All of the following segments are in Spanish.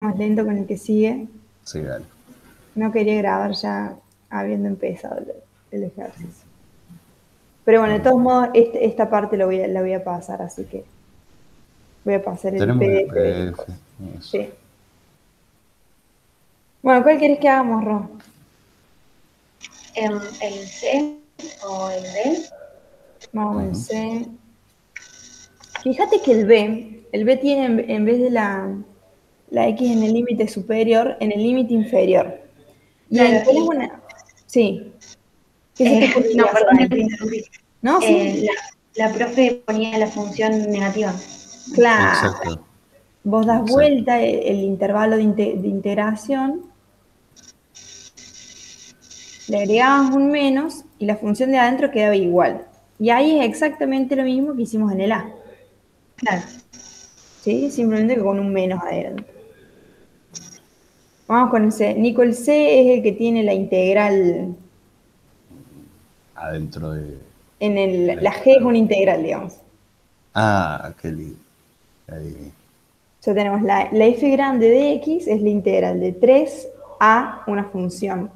más lento con el que sigue. Sí, dale. No quería grabar ya habiendo empezado el ejercicio. Pero bueno, de todos modos, esta parte la voy a pasar, así que voy a pasar el Tenemos el PDF de PDF. cosas. Eso. Sí. Bueno, ¿cuál querés que hagamos, Ro? ¿El C o el D? Vamos a C. Fíjate que el B tiene en vez de la X en el límite superior, en el límite inferior. Y Claro, tenés y una... Sí. ¿Qué se te no, ocurriría hacer perdón que ahí? te interrumpí. ¿No? Sí. La profe ponía la función negativa. Claro. Exacto. Vos das Exacto. vuelta el intervalo de integración, le agregabas un menos y la función de adentro quedaba igual. Y ahí es exactamente lo mismo que hicimos en el A. Claro. ¿Sí? Simplemente que con un menos adentro. Vamos con el C. Nico, el C es el que tiene la integral Adentro de en la la G es integral. una integral, digamos. Ah, qué lindo. Ahí. Ya tenemos la f grande de x, es la integral de 3 a una función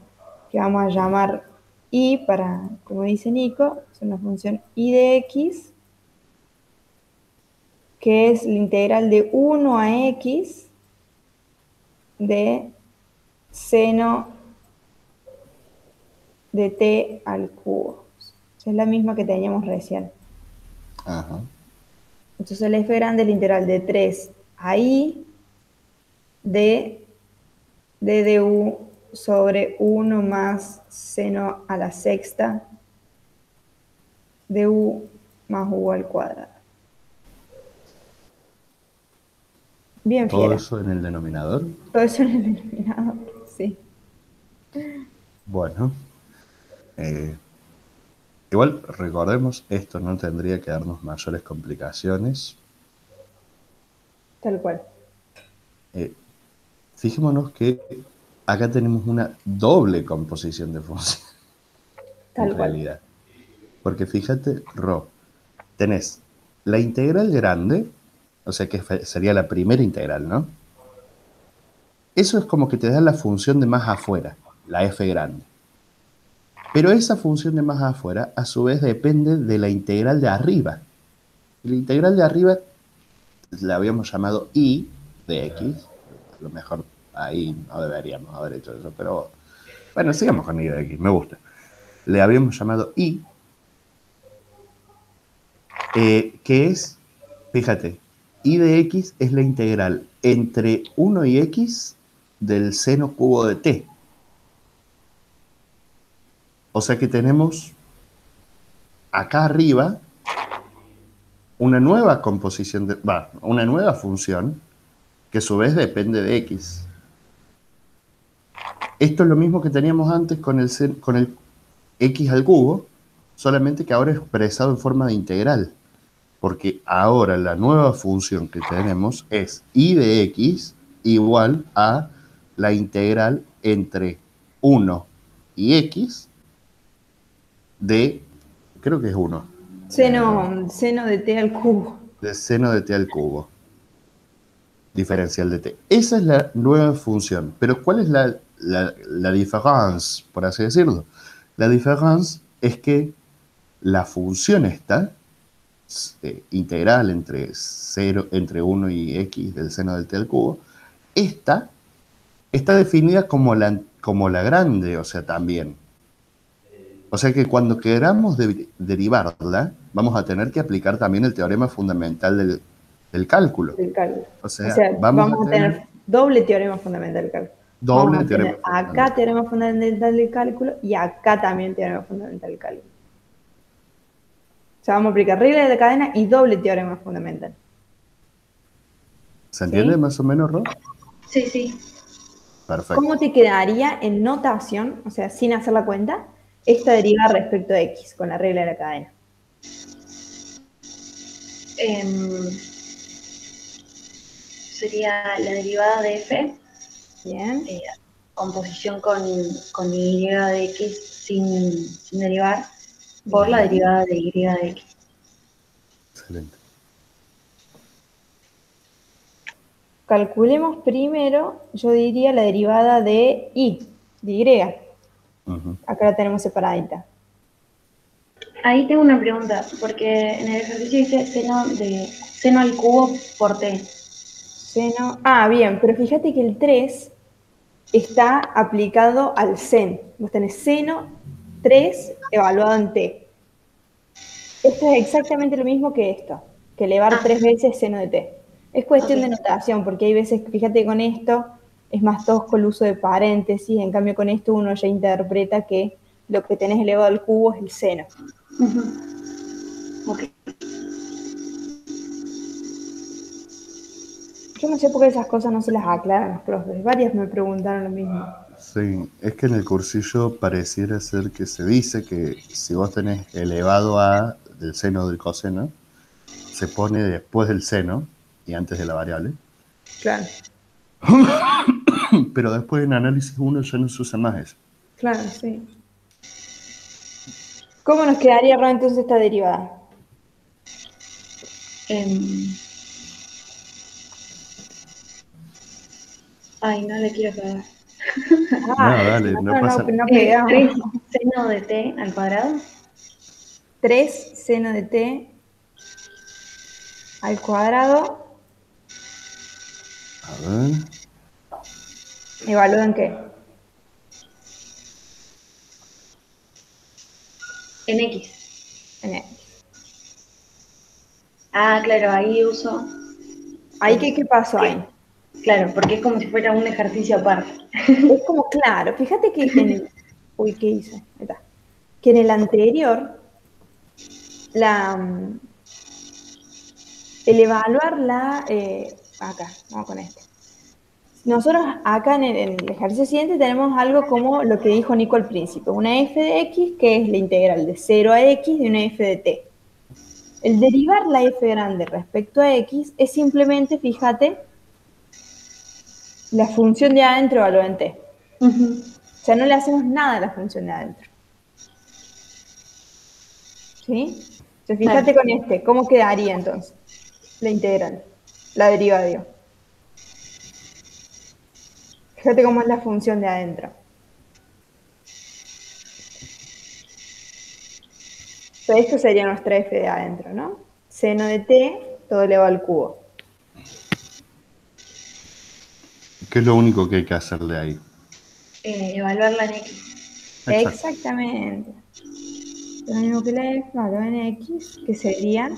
que vamos a llamar y para, como dice Nico, es una función y de x, que es la integral de 1 a x de seno de t al cubo. Es la misma que teníamos recién. Ajá. Entonces la f grande es la integral de 3 a i de du sobre 1 más seno a la sexta de u más u al cuadrado. Bien Todo fiera. eso en el denominador. Todo eso en el denominador, sí. Bueno. eh, Igual recordemos, esto no tendría que darnos mayores complicaciones. Tal cual. Eh, Fijémonos que acá tenemos una doble composición de función, en Tal cual. realidad. Porque fíjate, tenés la integral grande, o sea que sería la primera integral, ¿no? Eso es como que te da la función de más afuera, la f grande. Pero esa función de más afuera, a su vez, depende de la integral de arriba. La integral de arriba la habíamos llamado i de x. A lo mejor ahí no deberíamos haber hecho eso, pero bueno, sigamos con i de x, me gusta. Le habíamos llamado i, que es, fíjate, i de x es la integral entre 1 y x del seno cubo de t. O sea que tenemos acá arriba una nueva composición, una nueva función que a su vez depende de x. Esto es lo mismo que teníamos antes con el x al cubo, solamente que ahora es expresado en forma de integral. Porque ahora la nueva función que tenemos es i de x igual a la integral entre 1 y x de, creo que es 1, Seno de t al cubo. de seno de t al cubo, diferencial de t. Esa es la nueva función. Pero ¿cuál es la diferencia, por así decirlo? La diferencia es que la función esta, integral entre 0, entre 1 y x del seno del t al cubo, esta está definida como la grande, o sea, también. O sea que cuando queramos derivarla, vamos a tener que aplicar también el teorema fundamental del cálculo. Del cálculo. O O sea, sea, vamos a vamos a tener tener doble teorema fundamental del cálculo. Vamos doble a teorema tener acá fundamental. teorema fundamental del cálculo y acá también teorema fundamental del cálculo. O sea, vamos a aplicar regla de la cadena y doble teorema fundamental. ¿Se entiende ¿Sí? más o menos, Ro? Sí, sí. ¿Cómo Perfecto. te quedaría en notación, o sea, sin hacer la cuenta, esta derivada respecto a x con la regla de la cadena? Em, Sería la derivada de f, Bien. composición con y de x sin derivar, por la Bien. derivada de y de x. Excelente. calculemos primero, yo diría la derivada de y, de y. Ujú. Acá la tenemos separadita. Ahí tengo una pregunta, porque en el ejercicio dice seno al cubo por t. Seno, bien, pero fíjate que el 3 está aplicado al seno. Vos tenés seno 3 evaluado en t. Esto es exactamente lo mismo que esto, que elevar 3 veces seno de t. Es cuestión de Ok. notación, porque hay veces, fíjate, con esto es más tosco el uso de paréntesis, en cambio con esto uno ya interpreta que lo que tenés elevado al cubo es el seno. Ok. Yo no sé por qué esas cosas no se las aclaran los profes. Varias me preguntaron lo mismo. Sí, es que en el cursillo pareciera ser que se dice que si vos tenés elevado a del seno del coseno, se pone después del seno y antes de la variable, Claro, pero después en análisis 1 ya no se usa más eso. claro, sí. ¿Cómo nos quedaría ahora entonces esta derivada? Ay, no le quiero pegar. No, dale, no pasa nada. No pegamos. 3 seno de t al cuadrado. 3 seno de t al cuadrado, A ver, ¿evaluado en qué? En x. En x. Ah, claro, ahí uso. ¿Ahí qué pasó ahí? Claro, porque es como si fuera un ejercicio aparte. Es como claro, fíjate que en el... Uy, ¿qué hice? Ahí está. Que en el anterior, el evaluar acá, vamos con este. Nosotros acá en el ejercicio siguiente tenemos algo como lo que dijo Nico al principio, una f de x que es la integral de 0 a x de una f de t. El derivar la f grande respecto a x es simplemente, fíjate, la función de adentro evaluada en t. O sea, no le hacemos nada a la función de adentro. ¿Sí? Entonces, fíjate con este, ¿cómo quedaría entonces? La integral, la derivada, digo. Fíjate cómo es la función de adentro. Entonces, esto sería nuestra f de adentro, ¿no? Seno de t, todo elevado al cubo. ¿qué es lo único que hay que hacer de ahí? Evaluarla en x. Exacto. Exactamente. Lo mismo que la f, evaluada en x, que sería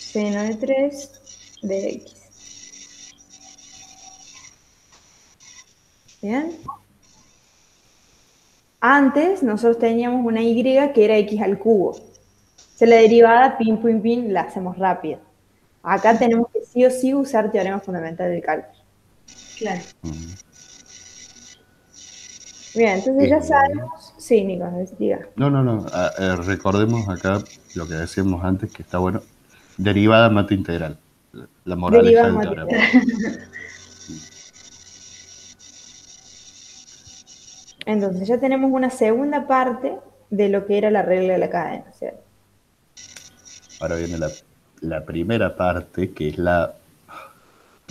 seno de 3 de x. ¿Bien? Antes nosotros teníamos una y que era x al cubo. Se la derivada, pin, pin, pin, la hacemos rápido. Acá tenemos que sí o sí usar teorema fundamental del cálculo. Claro. Bien, entonces ya sabemos. Sí, Nicolás, diga. No. Recordemos acá lo que decíamos antes, que está bueno. Derivada mata integral. La moraleja Derivada del teorema. matemática. Entonces ya tenemos una segunda parte de lo que era la regla de la cadena, ¿cierto? Ahora viene la primera parte, que es la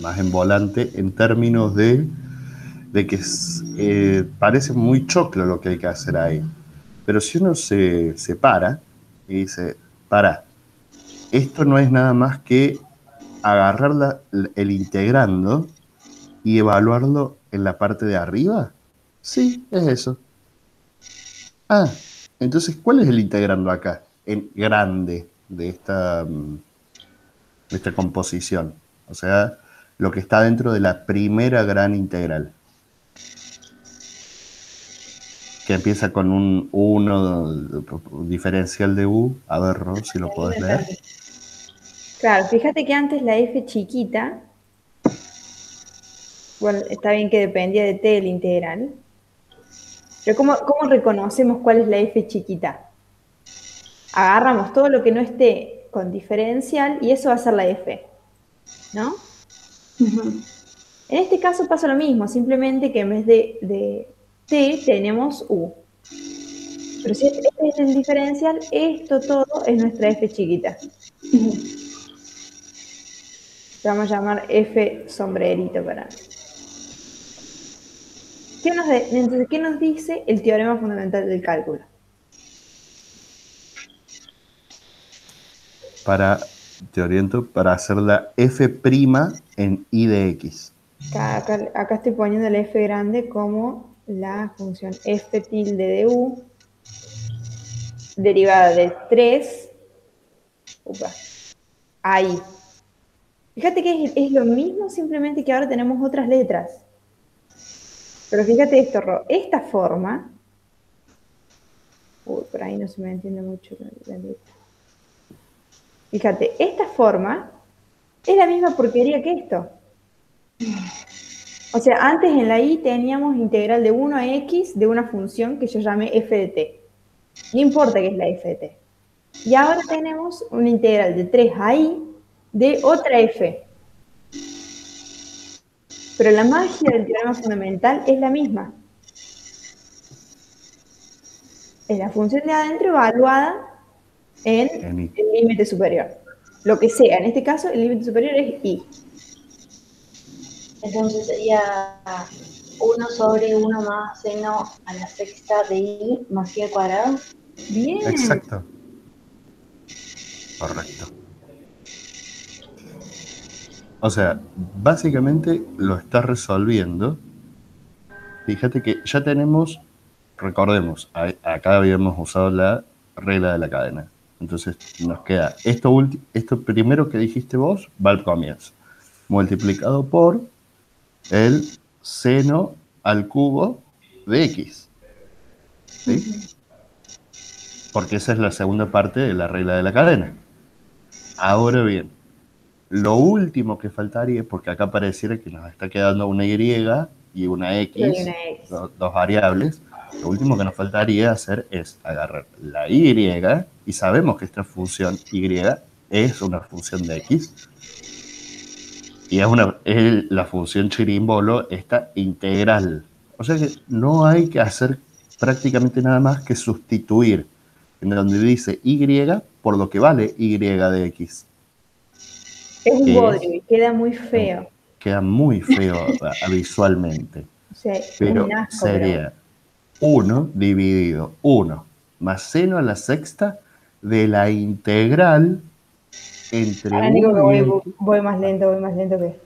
más envolante en términos de que parece muy choclo lo que hay que hacer ahí. Pero si uno se separa y dice, para, esto no es nada más que agarrar el integrando y evaluarlo en la parte de arriba. Sí, es eso. Entonces, ¿cuál es el integrando acá? En grande de esta composición. O sea, lo que está dentro de la primera gran integral. Que empieza con un 1 diferencial de u. A ver, Ro, si lo podés leer. Claro, fíjate que antes la f chiquita, bueno, está bien que dependía de t el integral, pero ¿cómo reconocemos cuál es la f chiquita? Agarramos todo lo que no esté con diferencial y eso va a ser la f, ¿no? En este caso pasa lo mismo, simplemente que en vez de t tenemos u. Pero si este es el diferencial, esto todo es nuestra f chiquita. que vamos a llamar F sombrerito para... Entonces, ¿qué nos dice el teorema fundamental del cálculo? Te oriento para hacer la f' en I de X. Acá estoy poniendo el f grande como la función f tilde de u derivada de 3 ahí. Fíjate que es lo mismo, simplemente que ahora tenemos otras letras. Pero fíjate esto, Ro, esta forma... por ahí no se me entiende mucho la letra. Fíjate, esta forma es la misma porquería que esto. O sea, antes en la y teníamos integral de 1 a x de una función que yo llamé f de t. No importa que es la f de t. Y ahora tenemos una integral de 3 a y de otra f. Pero la magia del teorema fundamental es la misma. Es la función de adentro evaluada en el límite superior. Lo que sea, en este caso el límite superior es y. Entonces sería 1 sobre 1 más seno a la sexta de i más i al cuadrado. Bien. Exacto. Correcto. O sea, básicamente lo estás resolviendo. Fíjate que ya tenemos, recordemos, acá habíamos usado la regla de la cadena. Entonces nos queda esto primero que dijiste vos, va al comienzo, multiplicado por el seno al cubo de x. ¿Sí? Porque esa es la segunda parte de la regla de la cadena. Ahora bien, lo último que faltaría, porque acá pareciera que nos está quedando una y y una x, dos variables, lo último que nos faltaría hacer es agarrar la y, y sabemos que esta función y es una función de x, y es la función chirimbolo, esta integral. O sea que no hay que hacer prácticamente nada más que sustituir en donde dice y por lo que vale y de x. Es un bodrio y queda muy feo. Queda muy feo visualmente. O sea, pero asco, sería 1 dividido 1 más seno a la sexta de la integral entre ahora digo que voy más lento que...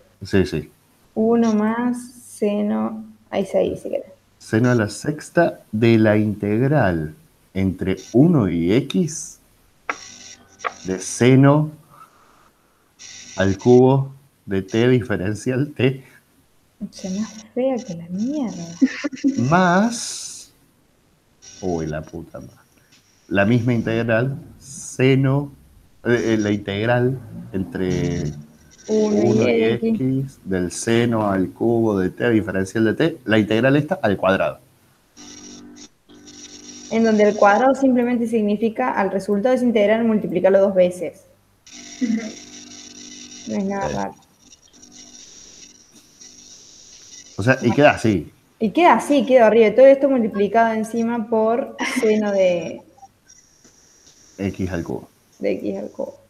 Sí. 1 más seno... Ahí se dice que... Seno a la sexta de la integral entre 1 y x de seno al cubo de t diferencial t. O sea, más fea que la mierda. Más... Uy, la puta madre. La misma integral, seno... la integral entre 1 y x del seno al cubo de t diferencial de t, la integral esta al cuadrado. En donde el cuadrado simplemente significa al resultado de esa integral multiplicarlo 2 veces. No es nada raro. O sea, y queda así. Y queda así, queda horrible. Todo esto multiplicado encima por seno de... x al cubo. De x al cubo.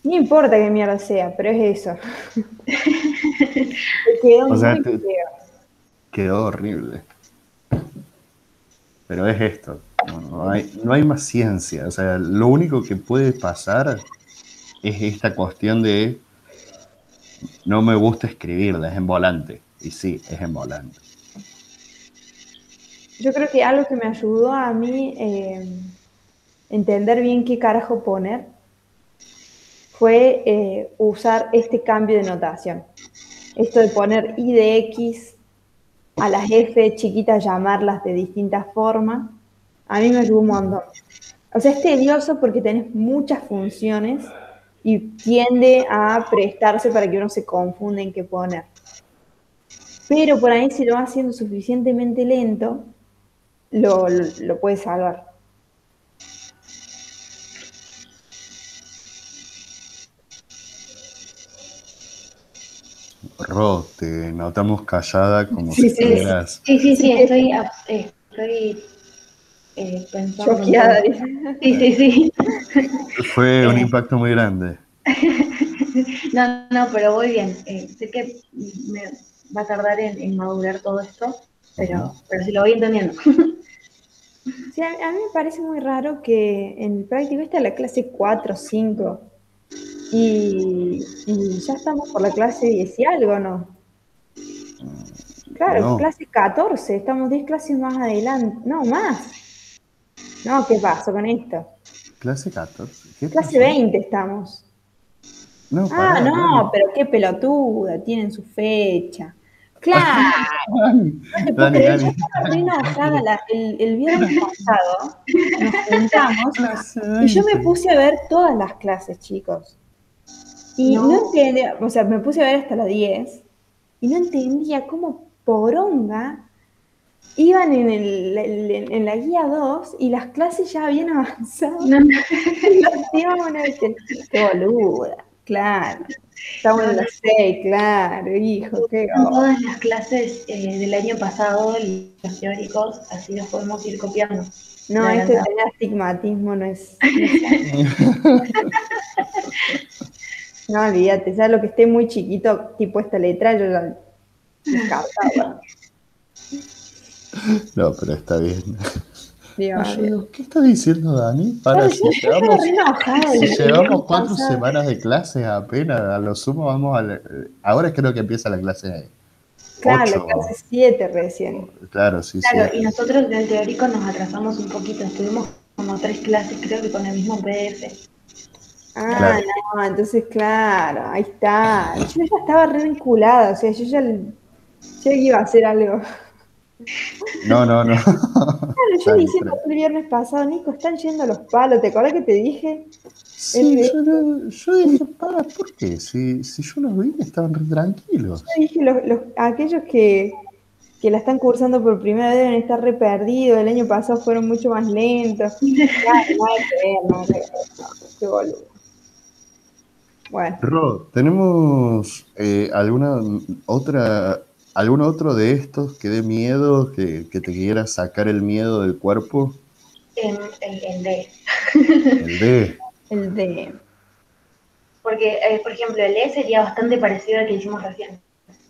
No importa qué mierda sea, pero es eso. Quedó muy feo. Quedó horrible. Pero es esto. No hay más ciencia. O sea, lo único que puede pasar es esta cuestión de no me gusta escribirla, es en volante. Y sí, es en volante. Yo creo que algo que me ayudó a mí entender bien qué carajo poner fue usar este cambio de notación. Esto de poner i de x a las f chiquitas, llamarlas de distintas formas, a mí me ayudó un montón. O sea, es tedioso porque tenés muchas funciones y tiende a prestarse para que uno se confunda en qué poner. Pero por ahí, si lo vas haciendo suficientemente lento, lo puedes salvar. Ro, te notamos callada como si estuvieras... Sí, estoy pensando... Choqueada. Sí. Fue un impacto muy grande. No, pero voy bien. Sé que me va a tardar en madurar todo esto, pero sí lo voy entendiendo. Sí, a mí me parece muy raro que en el práctico esta es la clase 4 o 5 y ya estamos por la clase 10 y algo, ¿no? Claro, No, clase 14, estamos 10 clases más adelante, no, más. No, ¿qué pasó con esto? clase 14. ¿Qué Clase pasó? 20 estamos. No, Ah, pará, no, Dani. pero qué pelotuda, tienen su fecha. Claro, Dani, no te puedo Dani, creer, yo Dani. estaba re enojada el viernes pasado, nos juntamos Clase y yo me 20. puse a ver todas las clases, chicos. Y no No, entendía, o sea, me puse a ver hasta las 10 y no entendía cómo poronga iban en la guía 2 y las clases ya habían avanzado. no, Y los temas una vez que, qué boluda, claro. Estamos no, en no. las 6, claro, hijo, qué En oh. todas las clases del año pasado, los teóricos, así los podemos ir copiando. No, De esto de adelantado. tener astigmatismo no es sano. No, olvídate, ya lo que esté muy chiquito, tipo esta letra, yo ya descartaba. No, pero está bien. No, Dios, yo Dios. digo, ¿qué está diciendo Dani? Claro, Para, yo estaba re enojada si el viernes llevamos 4 pasado. semanas de clase apenas, a lo sumo vamos ahora creo que empieza la clase Claro, la 8. clase 7 recién. Claro, sí, Claro, y 7. nosotros del teórico nos atrasamos un poquito, estuvimos como 3 clases, creo que con el mismo PDF. Ah, Claro. no, entonces claro, ahí está. Yo ya estaba re vinculada, o sea, yo iba a hacer algo. No, no, no. Claro, yo Dani, diciendo el viernes pasado, Nico, están yendo a los palos, ¿te acuerdas que te dije? sí, El- yo dije, ¿por qué? Si yo los vi, estaban re tranquilos. Yo dije, aquellos que la están cursando por primera vez deben estar re perdidos, el año pasado fueron mucho más lentos. Claro, nada que ver, no, qué boludo. Bueno, Ro, ¿tenemos algún otro de estos que dé miedo, que te quiera sacar el miedo del cuerpo? El D. El D. el de, Porque, por ejemplo, el E sería bastante parecido al que hicimos recién,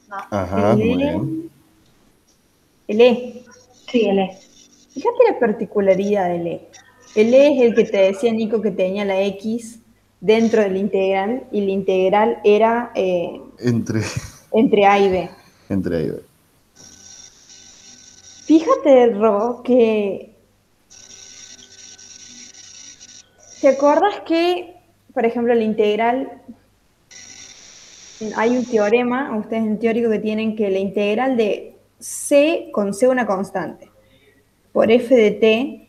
¿no? Ajá, el muy E, bien. el E. Sí, el E. Fíjate la particularidad del E. El E es el que te decía Nico que tenía la X dentro del integral y el integral era Entre, entre A y B. entre ahí. Fíjate, Ro, que ¿te acuerdas que, por ejemplo, el integral, hay un teorema, ustedes en teórico que tienen que la integral de C con C una constante, por F de T,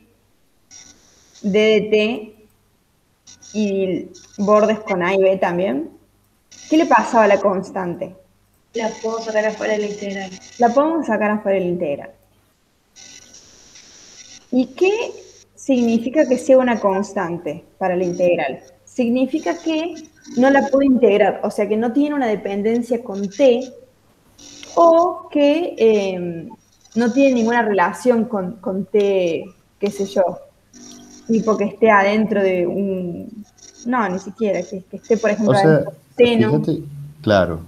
D de T y bordes con A y B también? ¿Qué le pasaba a la constante? La puedo sacar afuera de la integral. La podemos sacar afuera del integral. ¿Y qué significa que sea una constante para la integral? Significa que no la puedo integrar, o sea que no tiene una dependencia con t o que no tiene ninguna relación con t, qué sé yo, tipo que esté adentro de un... No, ni siquiera, que esté, por O ejemplo, sea, adentro de un seno. fíjate, claro,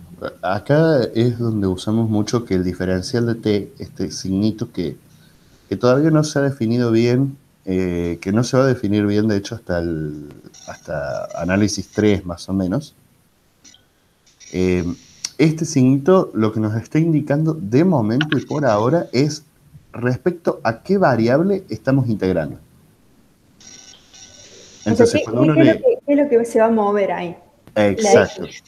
acá es donde usamos mucho que el diferencial de T, este signito que todavía no se ha definido bien, que no se va a definir bien, de hecho, hasta análisis 3 más o menos. Eh, este signito lo que nos está indicando de momento y por ahora es respecto a qué variable estamos integrando. O sea, Entonces, cuando uno le... qué es lo que se va a mover ahí? La Exacto, X.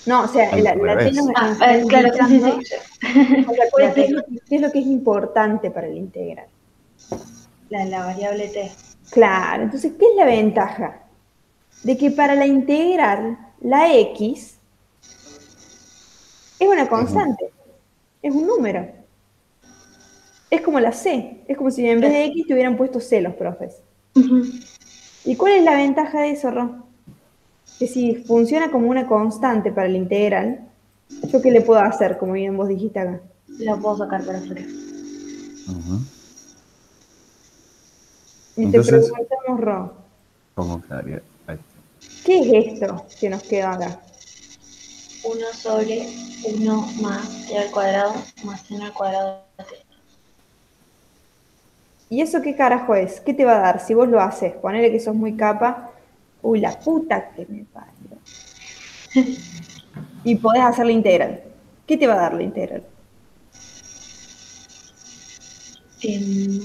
No, o sea, al la T nos revés. está Claro, sí, sí, indicando. sí. O sea, La qué es T, qué es lo que es importante para el integral? la variable T. Claro, entonces, ¿qué es la ventaja? De que para la integral, la x es una Es un- constante, es un número. Es como la c, es como si en vez de x te hubieran puesto c los profes. Ujú. ¿Y cuál es la ventaja de eso, Ro? Que si funciona como una constante para la integral, ¿yo qué le puedo hacer, como bien vos dijiste acá? La puedo sacar para afuera. Ujú. Y te Entonces, preguntamos, Ro, ¿cómo quedaría? Ahí está. ¿Qué es esto que nos queda acá? 1 sobre 1 más t al cuadrado más seno al cuadrado de t. ¿Y eso qué carajo es? ¿Qué te va a dar si vos lo haces? Ponele que sos muy capa. Uy, la puta que me parió. Y podés hacer la integral. ¿Qué te va a dar la integral? Em,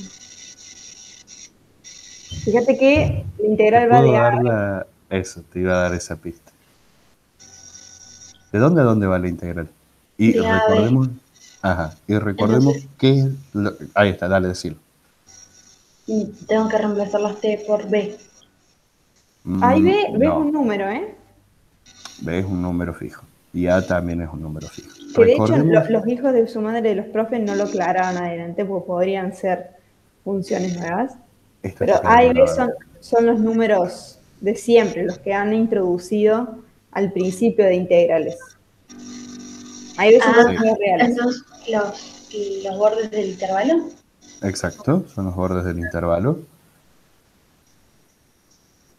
Fíjate que la Te integral va de puedo A. dar eso, te iba a dar esa pista. ¿De dónde a dónde va la integral? Y de a a b. recordemos Entonces, qué es ahí está, dale, decirlo. y tengo que reemplazar las t por b. Ahí ves un No, número, ¿eh? B es un número fijo. Y A también es un número fijo. Que de hecho Recordemos, los hijos de su madre, de los profes, no lo aclaraban adelante, porque podrían ser funciones nuevas. esto Pero está A y quedando B grabado. son los números de siempre, los que han introducido al principio de integrales. A y B son Ah, todos Sí, números reales. entonces los bordes del intervalo. exacto, son los bordes del intervalo.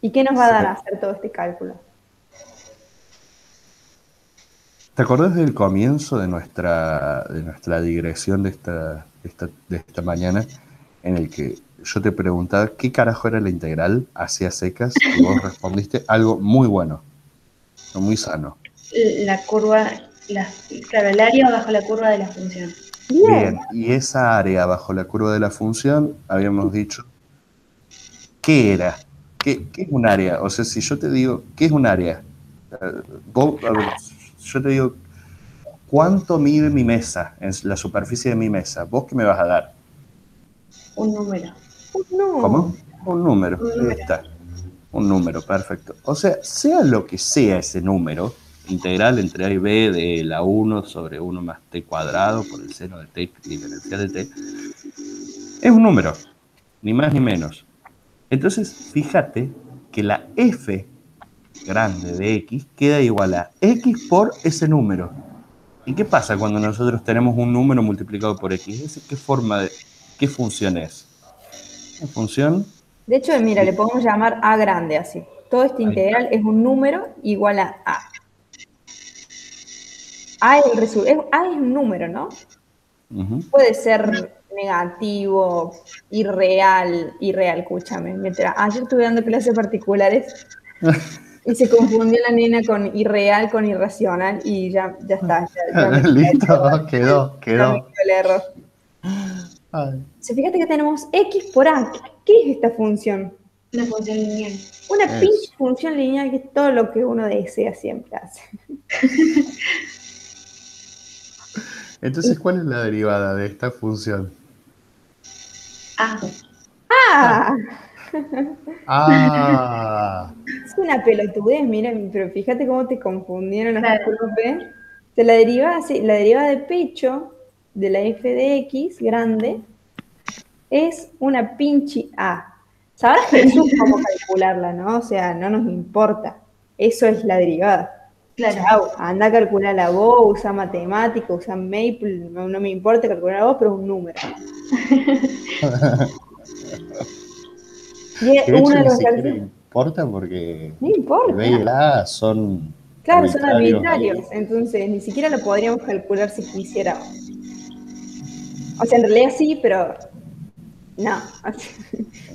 ¿Y qué nos va a dar a Se- hacer todo este cálculo? ¿Te acordás del comienzo de nuestra digresión de esta mañana, en el que yo te preguntaba qué carajo era la integral hacia secas y vos respondiste algo muy bueno, muy sano? La curva, claro, el área bajo la curva de la función. Bien, Bien, y esa área bajo la curva de la función, habíamos dicho, ¿qué era? ¿Qué es un área? O sea, si yo te digo, ¿qué es un área? A ver, yo te digo, ¿cuánto mide mi mesa, en la superficie de mi mesa? ¿Vos qué me vas a dar? Un número. no. ¿Cómo? Un número, Un ahí número. está. Un número, perfecto. O sea lo que sea ese número, integral entre A y B de la 1 sobre 1 más t cuadrado por el seno de t diferencial de t, es un número, ni más ni menos. Entonces, fíjate que la f grande de x queda igual a x por ese número. ¿Y qué pasa cuando nosotros tenemos un número multiplicado por x? ¿Qué función es? Una función. De hecho, mira, le podemos llamar A grande así. Todo este Ahí está. integral es un número igual a A. A es un número, ¿no? Ujú. Puede ser negativo, irreal, escúchame. Ayer estuve dando clases particulares y se confundió la nena con irreal, con irracional y ya está, ya me Listo, quedó, ya me quedó. quedó el error. Ay. Si fíjate que tenemos x por a, ¿qué es esta función? Una función lineal. Una pinche Eso. función lineal que es todo lo que uno desea siempre hacer. Entonces, ¿cuál es la derivada de esta función? Ah, Ah, ¡Ah! ah, Es una pelotudez, miren, pero fíjate cómo te confundieron los claro. profes. Se la derivada, sí, la derivada de pecho de la f de x grande es una pinche a. Sabrá Jesús cómo calcularla, ¿no? O sea, no nos importa. Eso es la derivada. Claro. Chau, anda a calcularla vos, usa matemática, usa Maple, no me importa calcularla vos, pero es un número. Y es que de uno hecho de ni los siquiera ejercicios. importa porque No el B y el importa. A son Claro, son arbitrarios arbitrarios, ahí. entonces ni siquiera lo podríamos calcular si quisiéramos. O sea, en realidad sí, pero no.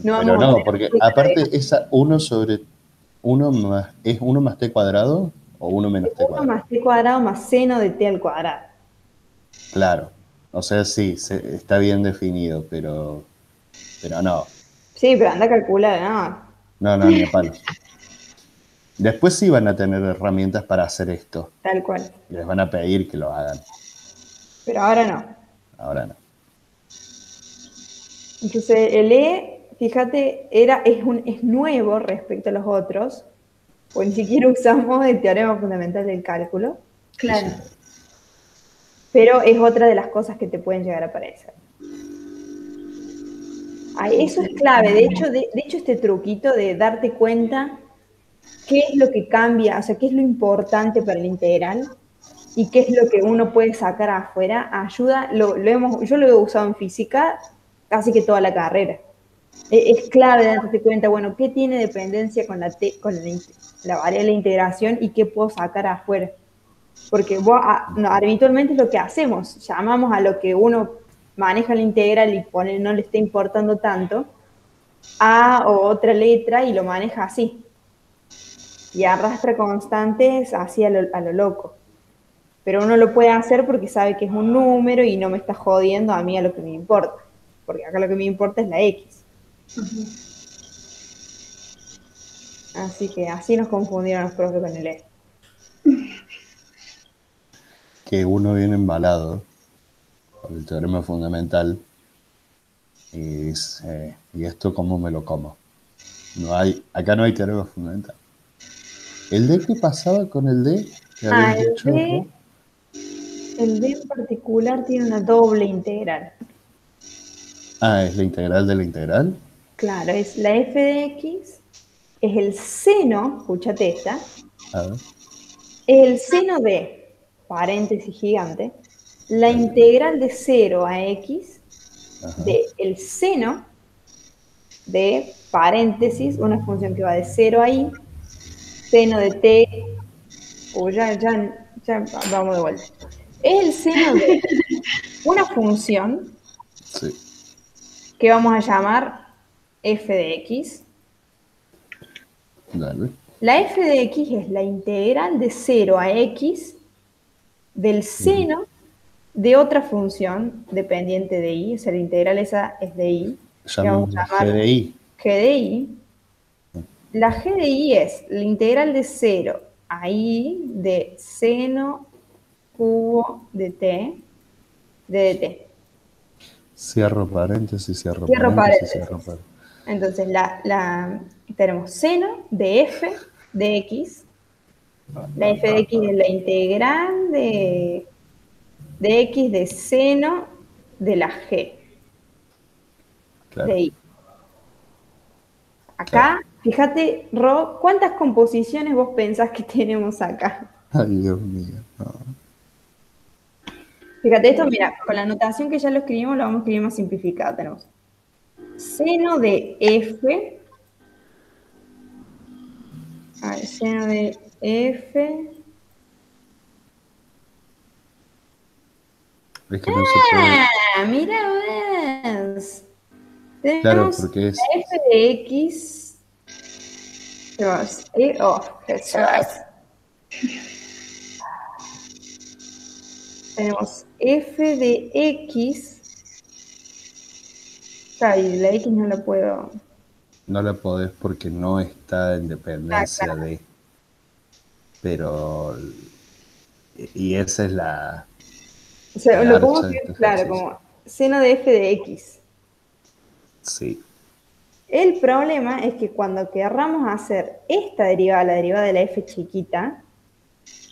No Pero vamos a no, tener porque fruta de aparte esa 1 más, ¿es 1 más t cuadrado o 1 menos t 1 cuadrado? más t cuadrado más seno de t al cuadrado. Claro. O sea, sí, está bien definido, pero no. Sí, pero anda a calcular, no. No, no, ni a palos. Después sí van a tener herramientas para hacer esto. Tal cual. Les van a pedir que lo hagan. Pero ahora no. Ahora no. Entonces, el E, fíjate, es nuevo respecto a los otros, pues ni siquiera usamos el teorema fundamental del cálculo, Sí, Claro. sí. pero es otra de las cosas que te pueden llegar a aparecer. Ay, eso es clave. De hecho, este truquito de darte cuenta qué es lo que cambia, o sea, qué es lo importante para el integral y qué es lo que uno puede sacar afuera, ayuda, yo lo he usado en física casi que toda la carrera. Es clave darte cuenta, bueno, qué tiene dependencia con la variable de integración y qué puedo sacar afuera. Porque vos, no, habitualmente es lo que hacemos, llamamos a lo que uno maneja la integral y pone, no le está importando tanto, a o otra letra y lo maneja así. Y arrastra constantes así a lo loco. Pero uno lo puede hacer porque sabe que es un número y no me está jodiendo a mí a lo que me importa. Porque acá lo que me importa es la X. Así que así nos confundieron los profes con el E. Que uno viene embalado por el teorema fundamental y dice, ¿y esto cómo me lo como? Acá no hay teorema fundamental. ¿El D qué pasaba con el D que habías dicho, Ru? El D en particular tiene una doble integral. Ah, es la integral de la integral. Claro, es la f de x, es el seno, escúchate esta, A ver. es el seno de, paréntesis gigante, la integral de 0 a x Ajá. de el seno de, paréntesis, una función que va de 0 a i, seno de t, ya vamos de vuelta. Es el seno de una función Sí. que vamos a llamar f de x. Dale. La f de x es la integral de 0 a x del seno de otra función dependiente de y, o sea, la integral esa es de y, que vamos a Llamémosla llamar GDI. g de y. La g de y es la integral de 0 a i de seno cubo de t de dt. Cierro paréntesis, Cierro cierro paréntesis. paréntesis. Entonces, tenemos seno de f de x. La f de x es la integral de x de seno de la g Claro. de y. Acá, fíjate, Ro, ¿cuántas composiciones vos pensás que tenemos acá? Ay, Dios mío. No. Fíjate esto, mira, con la notación que ya lo escribimos, lo vamos a escribir más simplificado. Tenemos seno de f, a ver, seno de f. Es que no se puede. Mira vos. Claro, Tenemos porque es. la f de x. Tenemos f de x. Y la x no la puedo. No la podés porque no está en dependencia Claro. de. Pero. Y esa es la. O sea, La lo podemos archa de escribir, este claro, ejercicio. como seno de f de x. Sí. El problema es que cuando querramos hacer esta derivada, la derivada de la f chiquita,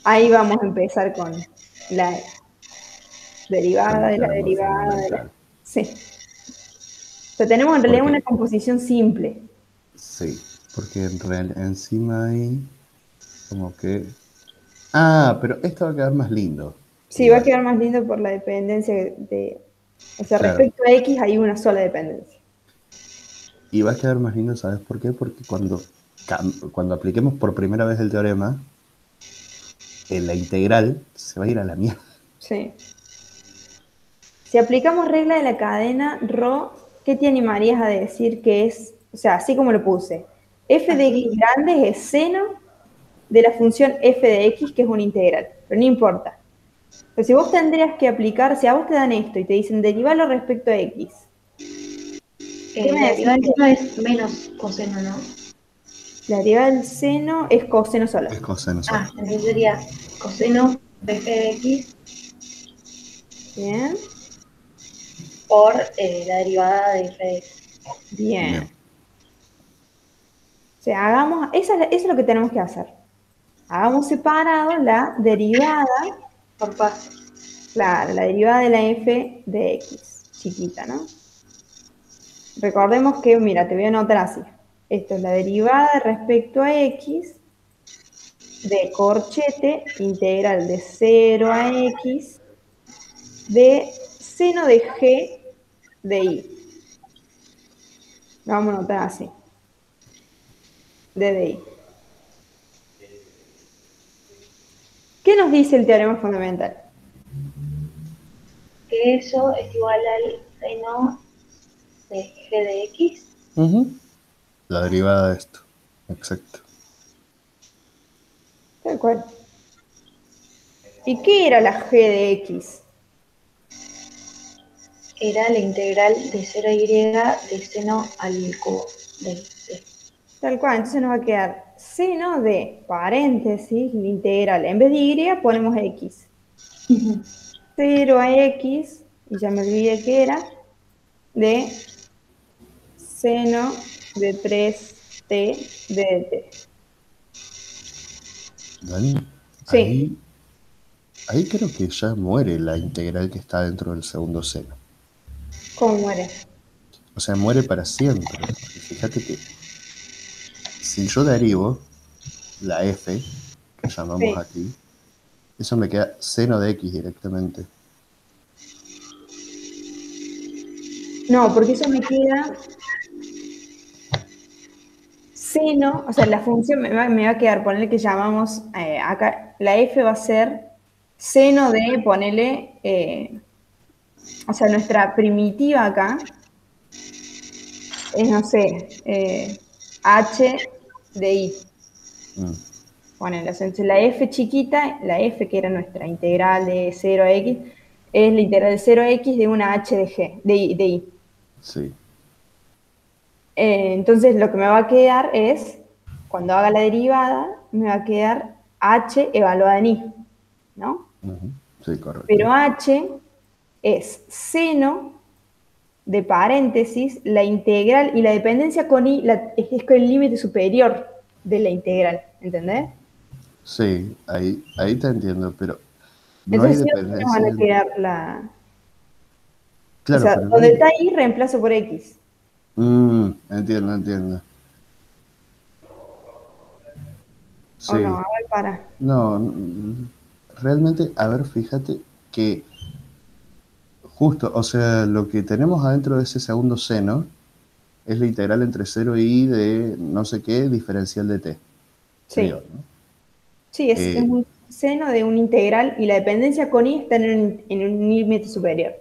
ahí vamos a empezar con la derivada de la Teorema derivada de la... fundamental. Sí. O sea, tenemos en realidad Porque- una composición simple. Sí, porque encima hay como que. Ah, pero esto va a quedar más lindo. Sí, va a quedar más lindo por la dependencia de... O sea, Claro. respecto a x hay una sola dependencia. Y va a quedar más lindo, ¿sabes por qué? Porque cuando apliquemos por primera vez el teorema, en la integral se va a ir a la mierda. Sí. Si aplicamos regla de la cadena, Rho, ¿qué te animarías a decir que es? O sea, así como lo puse. F de x grande es seno de la función f de x, que es una integral. Pero no importa. Pero si vos tendrías que aplicar, si a vos te dan esto y te dicen derivarlo respecto a x. La derivada del seno es menos coseno, ¿no? La derivada del seno es coseno sola. Es coseno solo. Entonces sería coseno de f de x Bien. por la derivada de f de x. Bien. Bien. O sea, hagamos, eso es lo que tenemos que hacer. Hagamos separado la derivada, Por paso. claro, la derivada de la f de x, chiquita, ¿no? Recordemos que, mira, te voy a anotar así. Esto es la derivada respecto a x de corchete integral de 0 a x de seno de g de y. Lo vamos a notar así. D de I. ¿Qué nos dice el teorema fundamental? Que eso es igual al seno de g de x. La derivada de esto. Exacto. Tal cual. ¿Y qué era la G de X? Era la integral de 0 a y de seno al cubo del c. Tal cual, entonces nos va a quedar seno de paréntesis, la integral. En vez de Y ponemos X. 0 a X, y ya me olvidé que era, de seno de 3t de dt. Dani, Sí, ahí creo que ya muere la integral que está dentro del segundo seno. ¿cómo muere? O sea, muere para siempre. Porque fíjate que si yo derivo la f, que llamamos Sí. aquí, eso me queda seno de x directamente. No, porque eso me queda seno, o sea, la función me va a quedar, ponerle que llamamos, acá, la f va a ser seno de, ponerle, o sea, nuestra primitiva acá es, no sé, h de i. Ponele, entonces la f chiquita, la f que era nuestra integral de 0 a x, es la integral de 0 a x de una h de g, de i. Sí. Entonces lo que me va a quedar es, cuando haga la derivada, me va a quedar h evaluada en i, ¿no? Sí, correcto. Pero h es seno de paréntesis, la integral y la dependencia con i es con el límite superior de la integral, ¿entendés? Sí, ahí te entiendo, pero no hay Entonces sí o sí nos van dependencia a quedar la... O Claro, sea, pero no donde hay... está i reemplazo por x. Entiendo. ¿O no? Sí. A ver, para. No, realmente, a ver, fíjate que justo, o sea, lo que tenemos adentro de ese segundo seno es la integral entre 0 y i de no sé qué diferencial de t, Sí. creo, ¿no? Sí, es Eh, un seno de una integral y la dependencia con i está en un límite superior.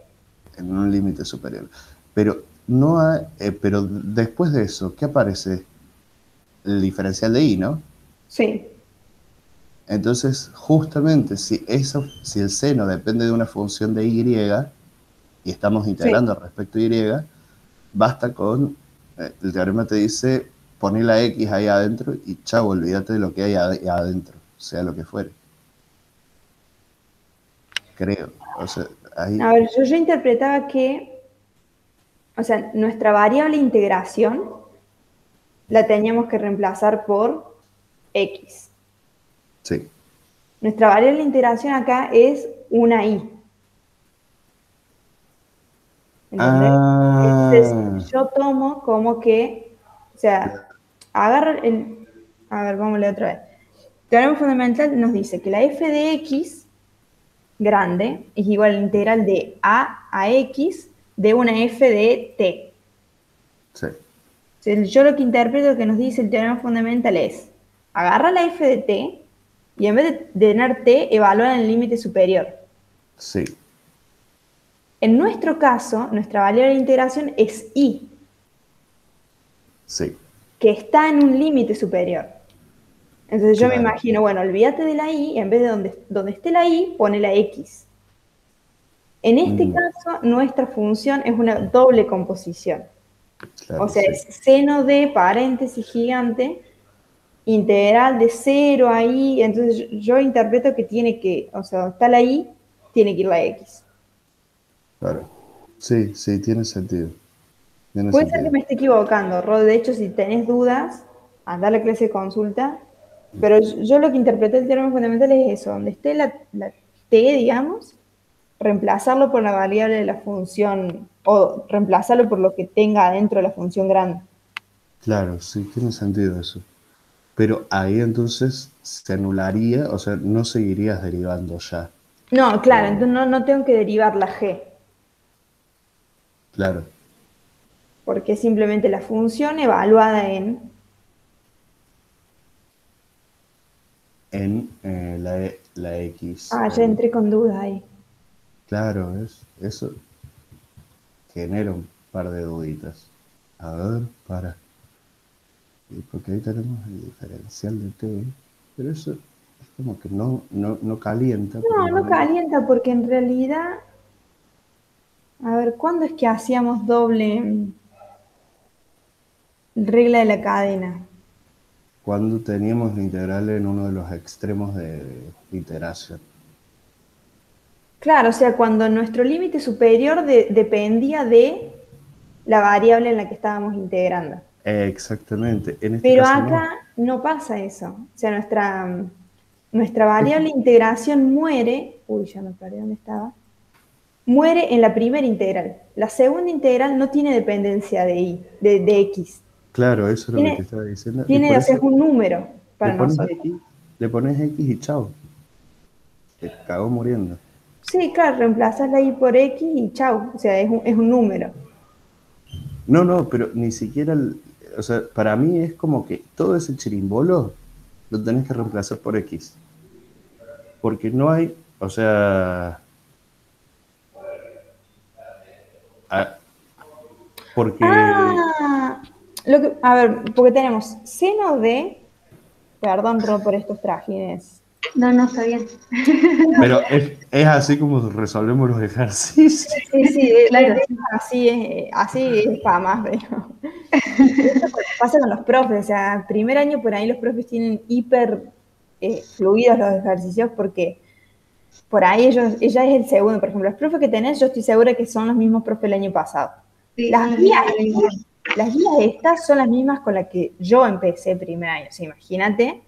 en un límite superior. Pero no hay, pero después de eso, ¿qué aparece? El diferencial de i, ¿no? Sí, Entonces, justamente, si el seno depende de una función de y y estamos sí. integrando respecto a y, basta con, el teorema te dice, poner la x ahí adentro y chao, olvídate de lo que hay adentro, sea lo que fuere. Creo. O sea, ahí, A ver, yo interpretaba que, o sea, nuestra variable integración la teníamos que reemplazar por x. sí. Nuestra variable integración acá es una i. ¿Entendés? Entonces, Ah, yo tomo como que, o sea, agarro el, a ver, vamos a leer otra vez. El teorema fundamental nos dice que la f de x grande es igual a la integral de a x de una f de t. sí, Entonces, yo lo que interpreto que nos dice el teorema fundamental es, agarra la f de t y en vez de tener t, evalúa en el límite superior. sí, En nuestro caso, nuestra variable de integración es i, sí, que está en un límite superior. Entonces yo me claro. imagino, bueno, olvídate de la i, en vez de donde esté la i, pone la x. En este Mm, caso, nuestra función es una doble composición. O claro, sea, sí, es seno de paréntesis gigante, integral de 0 a i. Entonces yo interpreto que tiene que, o sea, donde está la i, tiene que ir la x. claro. Sí, sí, tiene sentido. Tiene Puede ser que sentido. me esté equivocando, Rod. De hecho, si tenés dudas, anda a la clase de consulta. Pero yo lo que interpreté el teorema fundamental es eso, donde esté la t, digamos, reemplazarlo por la variable de la función, o reemplazarlo por lo que tenga adentro de la función grande. Claro, sí, tiene sentido eso. Pero ahí entonces se anularía, o sea, no seguirías derivando ya. No, claro, Eh, entonces no tengo que derivar la g. claro, porque es simplemente la función evaluada en la X. Ah, ya entré con duda ahí. Claro, eso genera un par de duditas. A ver, para. Porque ahí tenemos el diferencial de T, pero eso es como que no calienta. No, no calienta porque en realidad, a ver, ¿cuándo es que hacíamos doble regla de la cadena? Cuando teníamos la integral en uno de los extremos de iteración. Claro, o sea, cuando nuestro límite superior dependía de la variable en la que estábamos integrando. Exactamente, en este Pero caso acá no pasa eso. O sea, nuestra variable integración muere, uy, ya me perdí dónde estaba, muere en la primera integral. La segunda integral no tiene dependencia de x. Claro, eso es lo que te Tiene, estaba diciendo. Y tiene, por o sea, es eso un número le para pones nosotros. X, le pones X y chao. Te cagó muriendo. Sí, claro, reemplazas la y por x y chau. O sea, es un número. No, pero ni siquiera, o sea, para mí es como que todo ese chirimbolo lo tenés que reemplazar por X. Porque no hay, o sea, porque, Ah, a ver, porque tenemos seno de, perdón, Ro, por estos trajines. No, no, está bien. pero es así como resolvemos los ejercicios. Sí, sí, Claro, así es para más, pero esto pasa con los profes, o sea, primer año por ahí los profes tienen hiper fluidos los ejercicios porque por ahí ella es el segundo, por ejemplo, los profes que tenés, yo estoy segura que son los mismos profes del año pasado. sí, Las son los guías, mismos del mismo. las guías estas son las mismas con las que yo empecé primer año, o sea, imagínate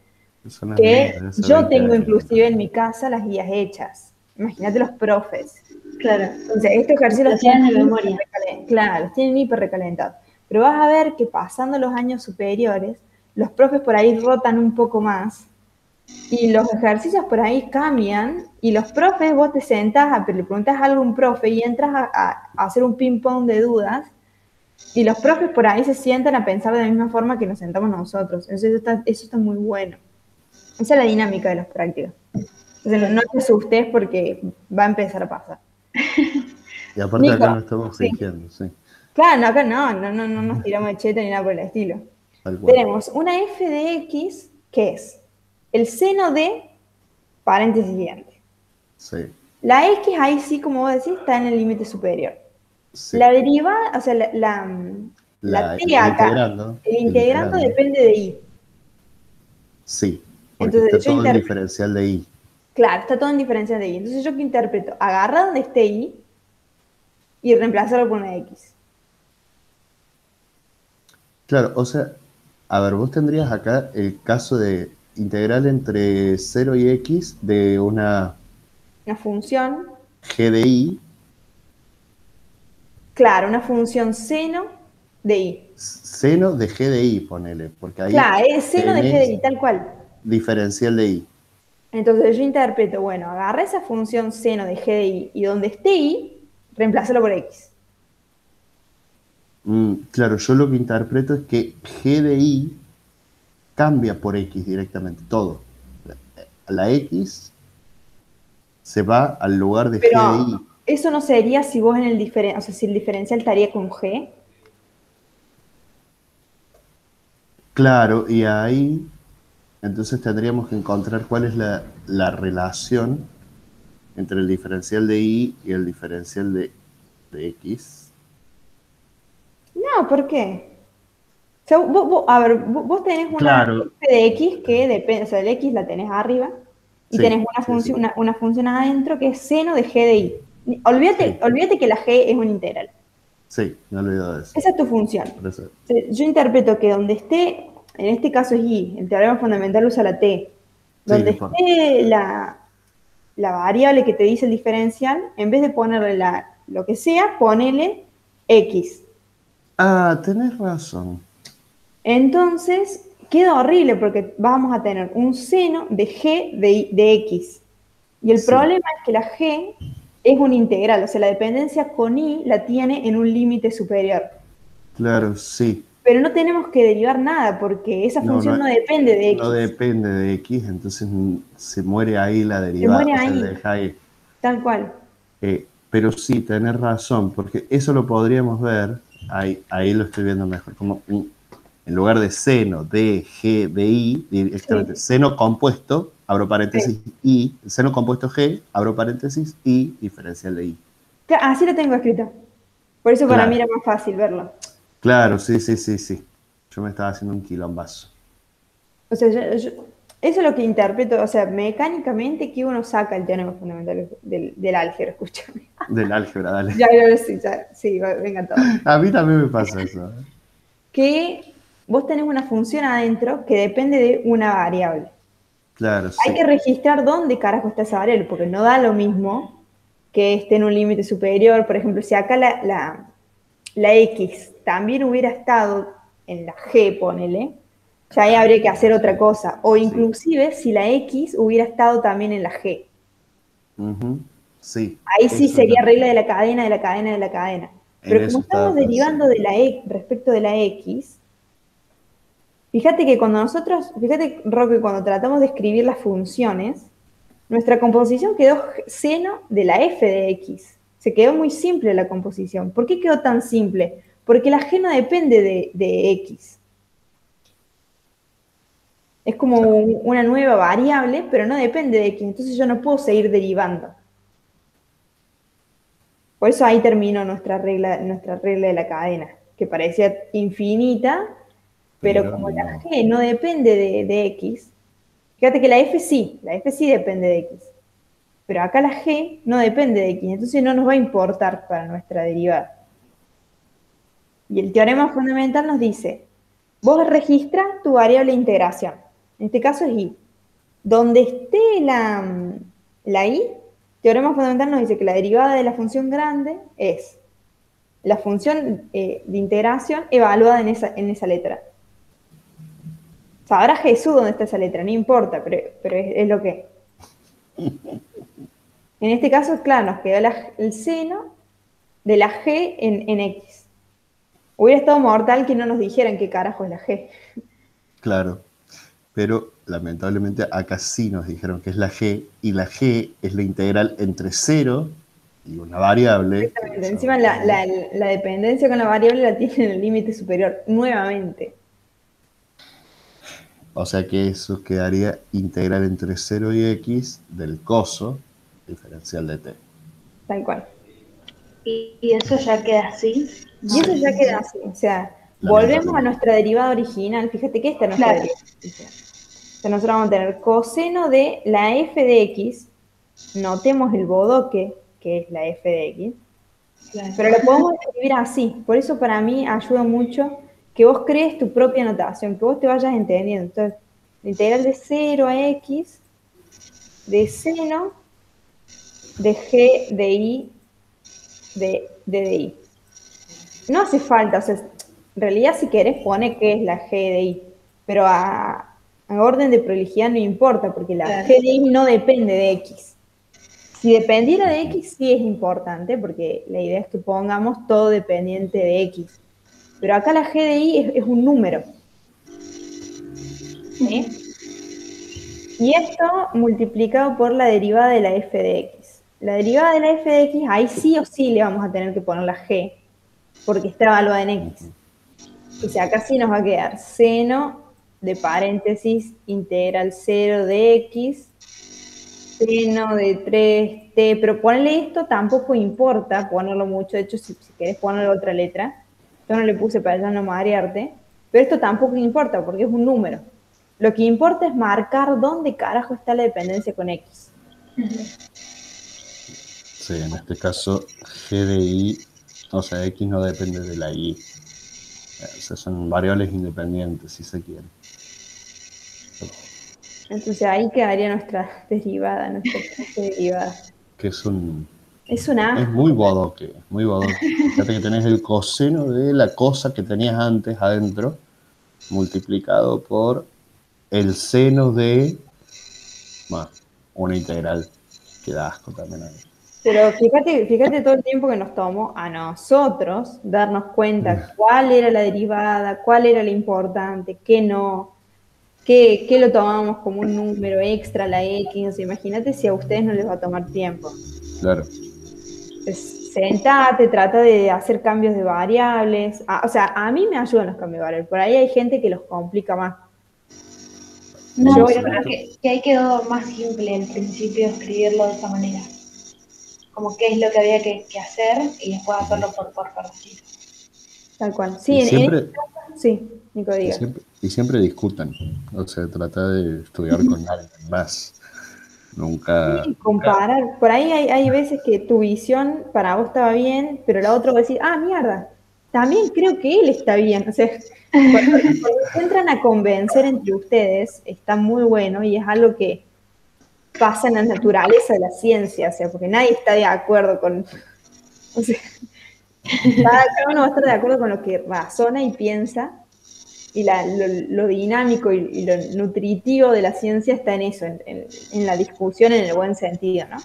Son las que mismas de hace yo 20 tengo años. inclusive en mi casa las guías hechas. Imagínate los profes. Claro. Entonces, estos ejercicios los tienen de tienen memoria. claro, los tienen hiper recalentados. Pero vas a ver que pasando los años superiores, los profes por ahí rotan un poco más y los ejercicios por ahí cambian y los profes, vos te sentás, le preguntas algo a un profe y entras a hacer un ping-pong de dudas y los profes por ahí se sientan a pensar de la misma forma que nos sentamos nosotros. Entonces, eso está muy bueno. Esa es la dinámica de las prácticas. Entonces, no te asustes porque va a empezar a pasar. Y aparte Nico, acá no estamos sí. fingiendo, sí, Claro, no, acá no nos tiramos de cheta ni nada por el estilo. tal cual. Tenemos una f de x que es el seno de paréntesis siguiente. Sí, La x ahí sí, como vos decís, está en el límite superior. sí. La derivada, o sea, la t El acá, integrando, el integrando depende de y. sí, porque Entonces está yo todo el interpreto, diferencial de y. claro, está todo en diferencia de y. Entonces yo que interpreto, agarra donde esté y y reemplazarlo por una x. Claro, o sea, a ver, vos tendrías acá el caso de integral entre 0 y x de una Una función, g de y, claro, una función seno de y. seno de g de y, ponele, porque ahí Claro, es seno de g de tenés y, tal cual. diferencial de y. Entonces yo interpreto, bueno, agarra esa función seno de g de y donde esté y, reemplázalo por x. Claro, yo lo que interpreto es que g de y cambia por x directamente, todo. La x se va al lugar de g de Pero y. eso no sería si vos en el diferencial, o sea, si el diferencial estaría con g. Claro, y ahí entonces tendríamos que encontrar cuál es la relación entre el diferencial de y el diferencial de x. No, ¿por qué? O sea, a ver, vos tenés una Claro, f de x que depende, o sea, el x la tenés arriba y tenés sí, sí, sí, una función adentro que es seno de g de y. sí, Olvídate que la g es una integral. sí, me he olvidado de eso. Esa es tu función. Por eso. Yo interpreto que donde esté, en este caso es y, el teorema fundamental usa la t, Sí, no donde importa. esté la variable que te dice el diferencial, en vez de ponerle lo que sea, ponele x. Ah, tenés razón. Entonces, queda horrible porque vamos a tener un seno de g de x. Y el Sí, problema es que la g es una integral, o sea, la dependencia con y la tiene en un límite superior. Claro, sí. Pero no tenemos que derivar nada porque esa función no depende de no X. depende de X, entonces se muere ahí la Se derivada, muere o sea, ahí, deja ahí. tal cual. Pero sí, tenés razón, porque eso lo podríamos ver, ahí lo estoy viendo mejor, como en lugar de seno de G de I, directamente Sí, seno compuesto, abro sí. paréntesis I, seno compuesto G, abro paréntesis I, diferencial de I. Así lo tengo escrito. Por eso para mí Claro, era más fácil verlo. claro, sí, sí, sí, sí. Yo me estaba haciendo un quilombazo. O sea, eso es lo que interpreto. O sea, mecánicamente que uno saca el teorema fundamental del álgebra, escúchame. Del álgebra, dale. Ya, sí, venga todo. A mí también me pasa eso. Que vos tenés una función adentro que depende de una variable. Claro, Hay sí. que registrar dónde carajo está esa variable, porque no da lo mismo que esté en un límite superior. Por ejemplo, si acá la X también hubiera estado en la G, ponele, ya ahí habría que hacer otra cosa. O Sí. inclusive si la X hubiera estado también en la G. Ujú, sí, Ahí sí eso es sería lo, regla de la cadena, de la cadena, de la cadena. en Pero como eso estamos estaba derivando pensando. de la E respecto de la X, fíjate que fíjate, Roque, cuando tratamos de escribir las funciones, nuestra composición quedó seno de la f de x. Se quedó muy simple la composición. ¿Por qué quedó tan simple? Porque la g no depende de x. Es como Claro, una nueva variable, pero no depende de x. Entonces yo no puedo seguir derivando. Por eso ahí terminó nuestra regla de la cadena, que parecía infinita, pero pero como la no. g no depende de x, fíjate que la f sí depende de x. Pero acá la g no depende de x, entonces no nos va a importar para nuestra derivada. Y el teorema fundamental nos dice, vos registras tu variable de integración. En este caso es y. Donde esté la y, teorema fundamental nos dice que la derivada de la función grande es la función de integración evaluada en esa letra. Sabrá Jesús dónde está esa letra, no importa, pero es lo que. En este caso, claro, nos quedó el seno de la g en x. Hubiera estado mortal que no nos dijeran qué carajo es la G. Claro, pero lamentablemente acá sí nos dijeron que es la G, y la G es la integral entre 0 y una variable, que lo Exactamente. Encima sabemos todos. la dependencia con la variable la tiene en el límite superior, nuevamente. O sea que eso quedaría integral entre 0 y x del coso diferencial de t. Tal cual. Y eso ya queda así. Y No, eso ya queda así. O sea, volvemos a Lamentablemente. nuestra derivada original. Fíjate que esta es nuestra claro, derivada original. O sea, nosotros vamos a tener coseno de la f de x. Notemos el bodoque, que es la f de x. claro. Pero lo podemos escribir así. Por eso para mí ayuda mucho que vos crees tu propia notación, que vos te vayas entendiendo. Entonces, la integral de 0 a x de seno de g de i de i. No hace falta, o sea, en realidad si querés pone qué es la g de i, pero a orden de prolijidad no importa, porque la Claro. g de i no depende de x. Si dependiera de x sí es importante, porque la idea es que pongamos todo dependiente de x. Pero acá la g de i es un número. ¿Sí? Y esto multiplicado por la derivada de la f de x. La derivada de la f de x, ahí sí o sí le vamos a tener que poner la g, porque está evaluada en x. O sea, acá sí nos va a quedar seno de paréntesis integral 0 de x, seno de 3t, pero ponerle esto tampoco importa ponerlo mucho. De hecho, si querés ponerle otra letra, yo no le puse para ya no marearte, pero esto tampoco importa porque es un número. Lo que importa es marcar dónde carajo está la dependencia con x. Sí, en este caso G de I, o sea, X no depende de la Y. O sea, son variables independientes, si se quiere. Entonces ahí quedaría nuestra derivada, nuestra clase derivada. Que es un. Es un Es asco. muy bodoque, muy bodoque. Fíjate que tenés el coseno de la cosa que tenías antes adentro, multiplicado por el seno de. Bueno, una integral. Que da asco también ahí. Pero fíjate todo el tiempo que nos tomó a nosotros darnos cuenta cuál era la derivada, cuál era lo importante, qué no, qué lo tomábamos como un número extra, la X. O sea, imagínate si a ustedes no les va a tomar tiempo. Claro. Pues, sentate, trata de hacer cambios de variables. O sea, a mí me ayudan los cambios de variables. Por ahí hay gente que los complica más. No, Yo, pero creo que ahí quedó más simple el principio escribirlo de esa manera. Como qué es lo que había que hacer y después hacerlo por partida. tal cual. Sí, Y siempre, sí, Nico, diga. y siempre discutan. O sea, trata de estudiar con alguien más. Nunca. Sí, comparar. Por ahí hay veces que tu visión para vos estaba bien, pero la otra va a decir, mierda, también creo que él está bien. O sea, cuando se entran a convencer entre ustedes, está muy bueno y es algo que pasa en la naturaleza de la ciencia, o sea, porque nadie está de acuerdo con. O sea, cada uno va a estar de acuerdo con lo que razona y piensa, y lo dinámico y lo nutritivo de la ciencia está en eso, en la discusión en el buen sentido, ¿no?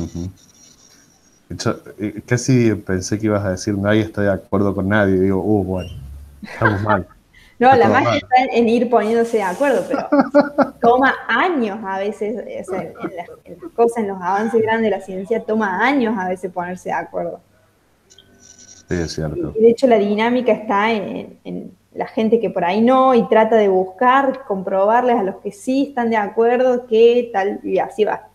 Ujú. Casi pensé que ibas a decir nadie está de acuerdo con nadie. Y digo, bueno, estamos mal. No, Está la todo magia mal. está en ir poniéndose de acuerdo, pero toma años a veces, o sea, en las cosas, en los avances grandes de la ciencia, toma años a veces ponerse de acuerdo. Sí, es cierto. Y de hecho la dinámica está en la gente que por ahí no, y trata de buscar, comprobarles a los que sí están de acuerdo que tal, y así va.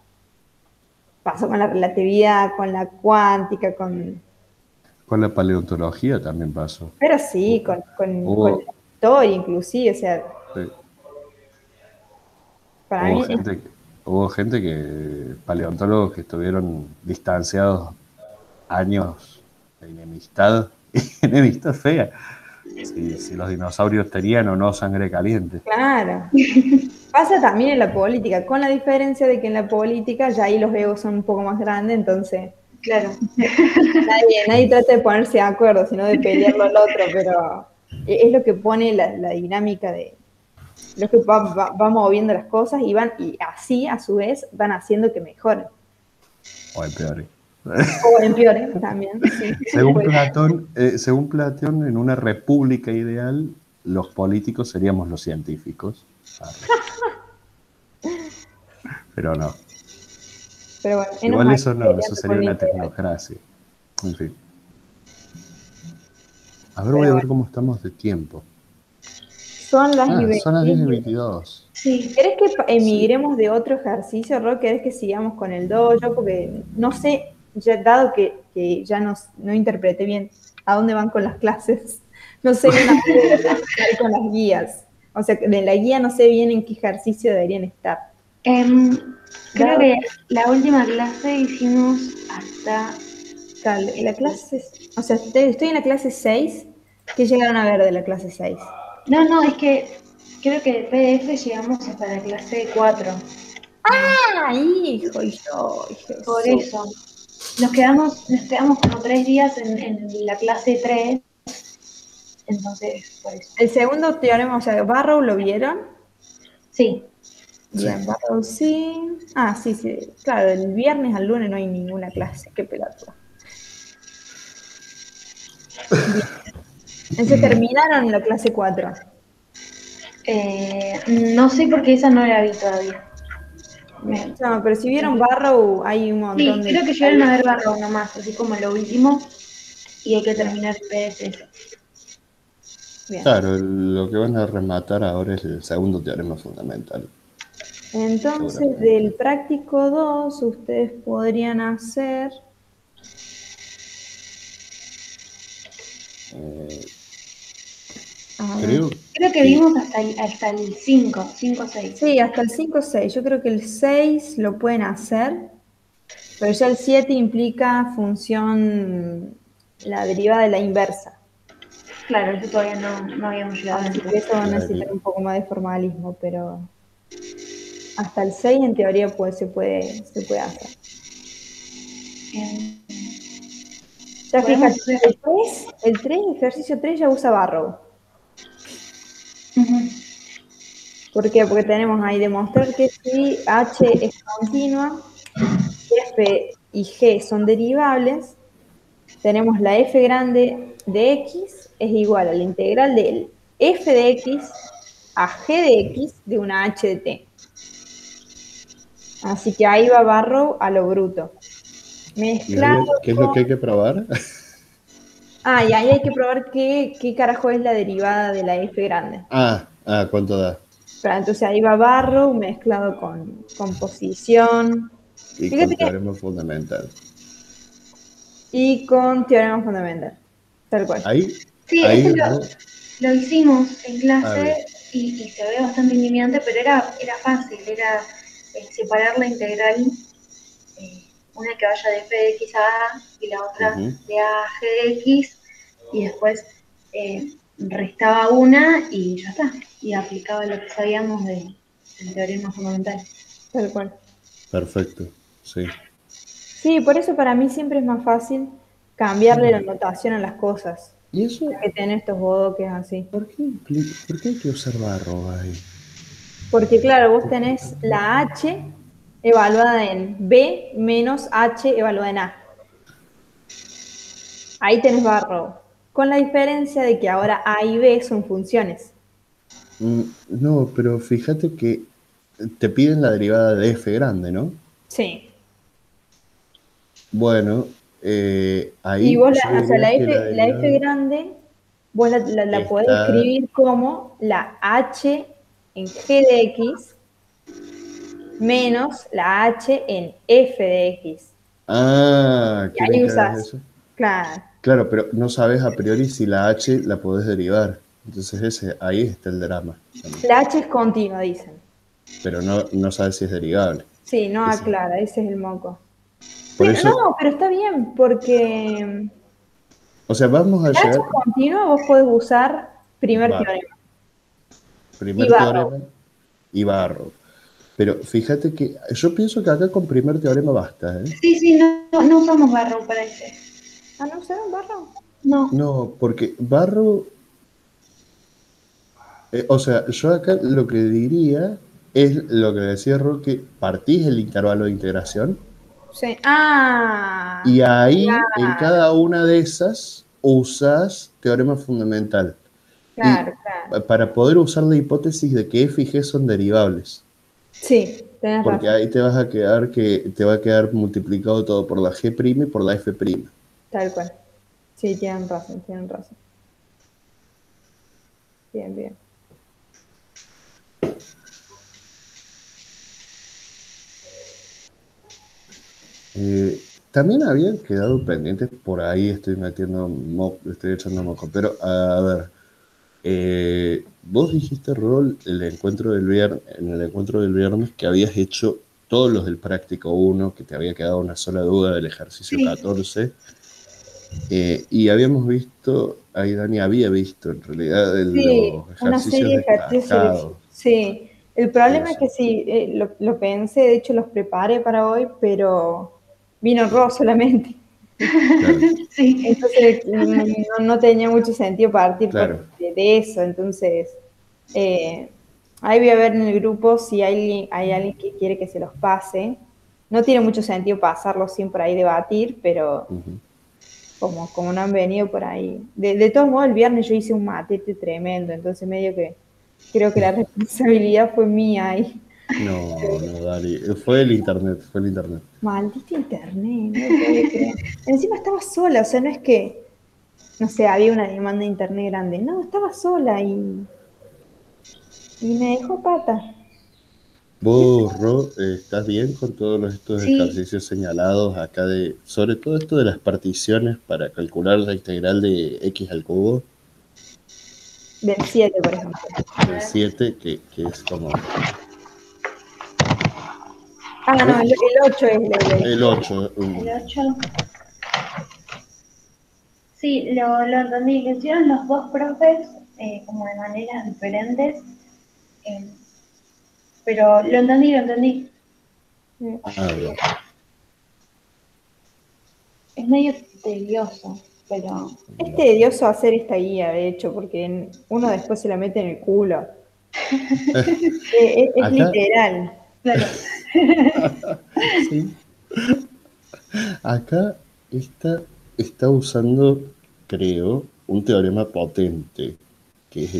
Pasó con la relatividad, con la cuántica, Con la paleontología también pasó. pero sí, con Hubo, la historia inclusive, o sea, sí, para hubo mí gente, hubo gente que, paleontólogos que estuvieron distanciados años de enemistad, enemistad fea. Si los dinosaurios tenían o no sangre caliente. claro. Pasa también en la política, con la diferencia de que en la política ya ahí los egos son un poco más grandes, entonces Claro. nadie trata de ponerse de acuerdo, sino de pelearlo al otro, pero es lo que pone la dinámica de lo que va moviendo las cosas y así a su vez van haciendo que mejoren. O empeore. O empeoren también, sí. Según Platón, en una república ideal, los políticos seríamos los científicos. Pero no. Pero bueno, Igual eso no, eso peleando sería con la una integral. tecnocracia. En fin. A ver, voy Pero a ver bueno, cómo estamos de tiempo. son las y Son las 10 y 20. 22. Sí. ¿Querés que Sí. emigremos de otro ejercicio, Ro? ¿Querés que sigamos con el dojo? Porque no sé, ya, dado que ya no interpreté bien a dónde van con las clases, no sé bien a dónde deberían estar con las guías. O sea, de la guía no sé bien en qué ejercicio deberían estar. Creo Dado que la última clase hicimos hasta... la clase, o sea, estoy en la clase 6. ¿Qué llegaron a ver de la clase 6? No, es que creo que de PDF llegamos hasta la clase 4. ¡Ah, hijo! Y yo, Por Jesús. eso. Nos quedamos como 3 días en la clase 3. Entonces, por eso. El segundo teorema, o sea, Barrow, ¿lo vieron? Sí. Bien, Barrow sí. Sí. Claro, el viernes al lunes no hay ninguna clase. Qué pelotudo. Bien. Entonces terminaron la clase 4. No sé por qué esa no la vi todavía. Bien. No, pero si vieron Barrow, hay un montón Sí, de creo que llegaron a ver Barrow nomás, así como lo último, y hay que terminar el PDF. Bien. Claro, lo que van a rematar ahora es el segundo teorema fundamental. Entonces, del práctico 2, ustedes podrían hacer. Creo que vimos hasta el 5 o 6. Sí, hasta el 5 o 6. Yo creo que el 6 lo pueden hacer, pero ya el 7 implica función, la derivada de la inversa. Claro, eso todavía no habíamos llegado. Así que eso va a necesitar un poco más de formalismo, pero hasta el 6 en teoría se puede hacer. Ya fíjate, el 3, ejercicio 3 ya usa Barrow. ¿Por qué? Porque tenemos ahí demostrar que si H es continua, F y g son derivables, tenemos la f grande de x es igual a la integral del f de x a g de x de una h de t. Así que ahí va Barrow a lo bruto. ¿Y ahí Mezclando qué es lo que hay que probar? Ah, y ahí hay que probar qué carajo es la derivada de la f grande. ¿Cuánto da? Pero entonces ahí va Barrow mezclado con composición. Y con Fíjate que. teorema fundamental. Y con teorema fundamental. Tal cual. Ahí, Sí, ahí ese vos- lo hicimos en a ver, clase y se ve bastante intimidante, pero era fácil, era separar la integral, una que vaya de f de x a a y la otra ujú. de a a g de x, y después restaba una y ya está, y aplicaba lo que sabíamos del teorema fundamental. Tal cual. Perfecto, sí. Sí, por eso para mí siempre es más fácil cambiarle la notación a las cosas. ¿Y eso Que tener estos bodoques así. por qué hay que usar barro ahí? Porque claro, vos tenés la H evaluada en B menos H evaluada en A. Ahí tenés Barrow. Con la diferencia de que ahora A y B son funciones. No, pero fíjate que te piden la derivada de f grande, ¿no? Sí. Bueno, Y ahí vos, yo o sea, diría que la la F derivada grande, vos la podés está... escribir como la H en G de X menos la H en F de X. Y ¿quieren ahí que hagas usás, eso? claro, Claro, pero no sabes a priori si la h la podés derivar. Entonces ahí está el drama. la H es continua, dicen. Pero no sabes si es derivable. Sí, no Ese- aclara, ese es el moco. Por No, eso, pero está bien, porque o sea, vamos a la H llegar... es continua, vos podés usar primer Va, teorema y primer Barrow. teorema y barro. Pero fíjate que yo pienso que acá con primer teorema basta, ¿eh? Sí, sí, no usamos barro para ese. Ah, ¿no usaron Barrow? No. No, porque barro... o sea, yo acá lo que diría es lo que decía Roque, partís el intervalo de integración Sí. Ah, y ahí en claro, cada una de esas usas teorema fundamental. Y claro, claro. para poder usar la hipótesis de que f y g son derivables, Sí, tenés porque razón, ahí te va a quedar multiplicado todo por la g' y por la f'. tal cual. Sí, tienen razón, tienen razón. Bien, bien. También habían quedado pendientes por ahí, estoy echando moco, pero a ver, vos dijiste, Rol, en el encuentro del viernes que habías hecho todos los del práctico 1, que te había quedado una sola duda del ejercicio Sí. 14, y habíamos visto, ahí Dani había visto en realidad Sí, los una ejercicios serie de ejercicios descascados. seleccionados. Sí, el problema es Eso. que sí, lo pensé, de hecho los preparé para hoy, pero vino Ro solamente. Claro, Sí. Entonces no tenía mucho sentido partir claro. de eso. Entonces, ahí voy a ver en el grupo si hay alguien que quiere que se los pase. No tiene mucho sentido pasarlos sin por ahí debatir, pero Ujú. como no han venido por ahí. De todos modos, el viernes yo hice un matete tremendo, entonces medio que creo que la responsabilidad fue mía ahí. No, Dani, fue el internet. Maldito internet, no lo podía creer. Encima estaba sola, o sea, no es que, no sé, había una demanda de internet grande. No, estaba sola y me dejó pata. Vos, Ro, ¿estás bien con todos estos Sí, ejercicios señalados acá sobre todo esto de las particiones para calcular la integral de x al cubo Del 7, por ejemplo. a del ver. 7 que es como Ah, no, vos, el 8 es el 8 El 8. Sí, lo entendí. Lo hicieron los dos profes como de maneras diferentes, eh, pero lo entendí, lo entendí. bien. Es medio tedioso, pero es tedioso hacer esta guía, de hecho, porque uno después se la mete en el culo. Es Acá, literal. claro. sí, Acá está usando, creo, un teorema potente, que es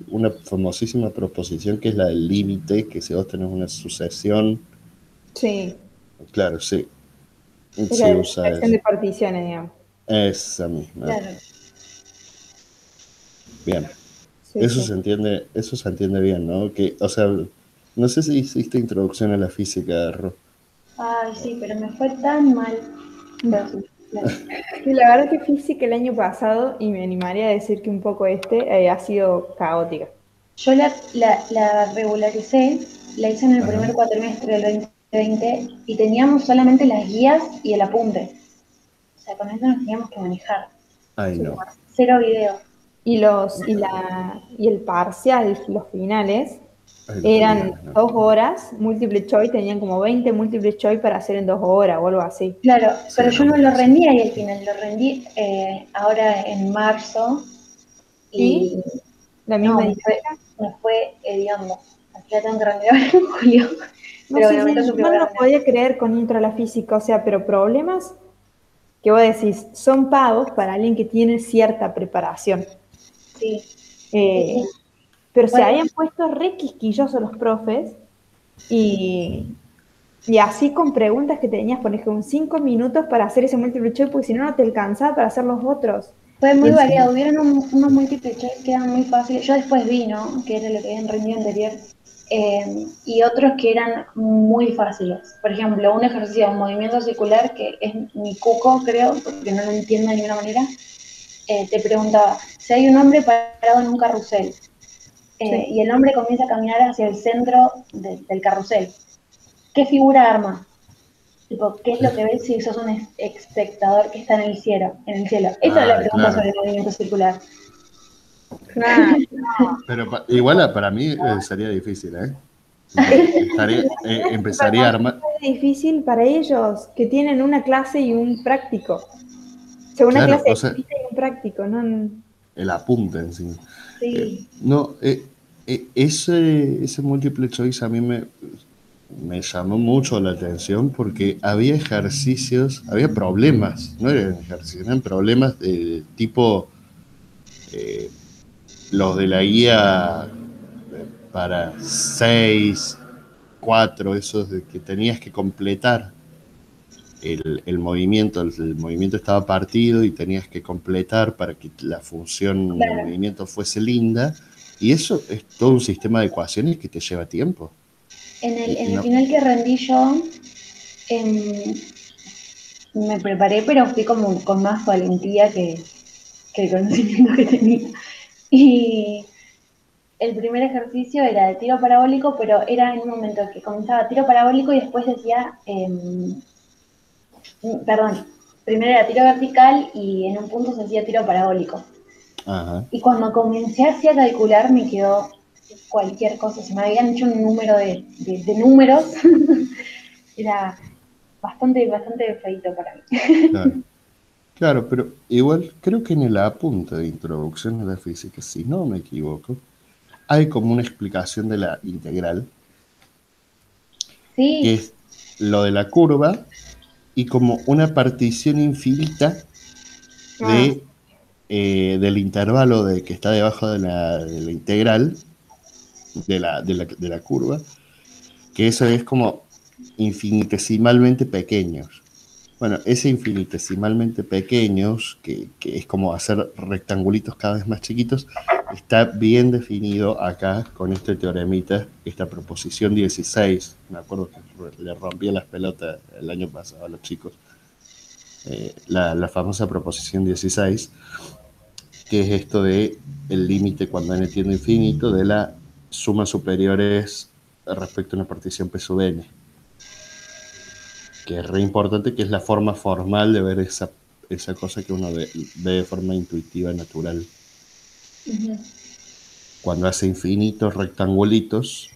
una famosísima proposición que es la del límite, que si vos tenés una sucesión, Sí, claro, sí, es la se usa definición eso. de particiones, digamos. Esa misma. Claro. Bien. Sí, sí. Eso se entiende bien, ¿no? Que, o sea, no sé si hiciste introducción a la física, Ro. Ay, sí, pero me fue tan mal. Pero sí, claro. Sí, la verdad que física el año pasado, y me animaría a decir que un poco ha sido caótica. Yo la regularicé, la hice en el Ajá. primer cuatrimestre del 2020 y teníamos solamente las guías y el apunte. O sea, con eso nos teníamos que manejar. Ay, Súper. no. Cero video. Y el parcial, los finales, Ay, los eran finales, no. 2 horas, múltiple choice, tenían como 20 múltiple choice para hacer en 2 horas o algo así. Claro, Sí, pero yo no, no muy lo pesado. rendí ahí al final, lo rendí ahora en marzo ¿Y y la no, misma dinámica? me fue hediondo. Así que tengo que rendir ahora en julio. No Pero sé bueno, me si toca que yo voy no a lo rendir. podía creer con intro a la física, o sea, pero problemas que vos decís son pagos para alguien que tiene cierta preparación. Sí, sí, Eh, sí. pero se Fue, habían puesto re quisquillosos los profes y, y así con preguntas que tenías, por ejemplo, 5 minutos para hacer ese múltiple choice, porque si no, no te alcanzaba para hacer los otros. fue Y muy encima, variado. Hubieron unos múltiples choice que eran muy fáciles. Yo después vi, ¿no? Que era lo que habían rendido anterior. Y otros que eran muy fáciles. Por ejemplo, un ejercicio de movimiento circular que es mi cuco, creo, porque no lo entiendo de ninguna manera. Te preguntaba, si hay un hombre parado en un carrusel sí. y el hombre comienza a caminar hacia el centro del carrusel, ¿qué figura arma? Tipo, ¿qué es lo que ves si sos un espectador que está en el cielo? Esa es la Ah, pregunta claro. sobre el movimiento circular. Claro. Pero igual para mí sería difícil, ¿eh? Para Empezaría a nosotros armar. es difícil, para ellos que tienen una clase y un práctico. O sea, una Claro, clase o sea, escrita y un práctico, ¿no? el apunte encima. Sí, No, ese múltiple choice a mí me llamó mucho la atención porque había ejercicios, había problemas, no eran ejercicios, eran problemas de tipo los de la guía para 6 4 esos de que tenías que completar el movimiento estaba partido y tenías que completar para que la función de claro. movimiento fuese linda, y eso es todo un sistema de ecuaciones que te lleva tiempo. En el No, final que rendí yo, em, me preparé, pero fui como con más valentía que el conocimiento que tenía. Y el primer ejercicio era de tiro parabólico, pero era en un momento que comenzaba tiro parabólico y después decía, perdón, primero era tiro vertical y en un punto se hacía tiro parabólico. ajá, Y cuando comencé así a calcular me quedó cualquier cosa, se me habían hecho un número de números, era bastante feito para mí. claro. Claro, pero igual creo que en el apunte de introducción a la física, si no me equivoco, hay como una explicación de la integral, que Sí, es lo de la curva y como una partición infinita Ah, de, del intervalo que está debajo de la integral de la curva, que eso es como infinitesimalmente pequeños. Bueno, ese infinitesimalmente pequeños, que es como hacer rectangulitos cada vez más chiquitos, está bien definido acá con este teoremita, esta proposición 16. Me acuerdo que le rompía las pelotas el año pasado a los chicos. La famosa proposición 16, que es esto de el límite cuando n tiende a infinito de la suma superiores respecto a una partición P sub n, que es re importante, que es la forma formal de ver esa cosa que uno ve de forma intuitiva, natural. uh-huh. Cuando hace infinitos rectangulitos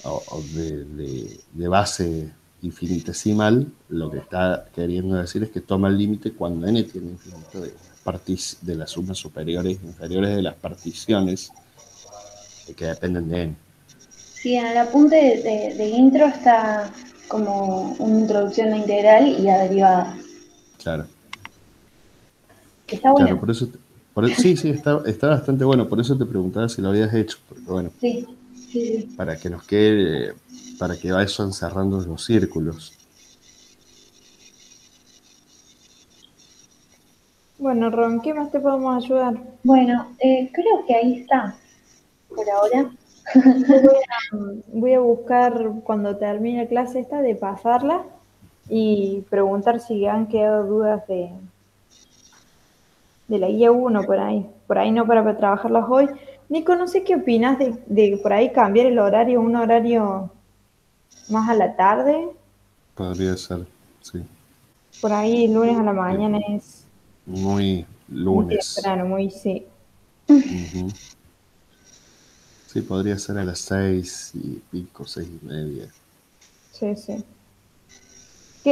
o de base infinitesimal, lo que está queriendo decir es que toma el límite cuando n tiene infinito de las sumas superiores e inferiores de las particiones que dependen de n. Sí, en el apunte de intro está como una introducción a integral y a derivada. Claro. Está bueno. Claro, sí, está bastante bueno. Por eso te preguntaba si lo habías hecho. Porque bueno, Sí, sí, sí. para que nos quede, para que vayan cerrando los círculos. Bueno, Ron, ¿qué más te podemos ayudar? Bueno, creo que ahí está, por ahora. Voy a buscar cuando termine la clase esta de pasarla y preguntar si han quedado dudas de la guía uno por ahí no para trabajarlas hoy. Nico, no sé qué opinas de por ahí cambiar el horario, un horario más a la tarde, Podría ser, sí. por ahí lunes a la Eh, mañana es Muy muy lunes. temprano, muy sí, Ujú. Sí, podría ser a las 6:05, 6:30. sí, sí.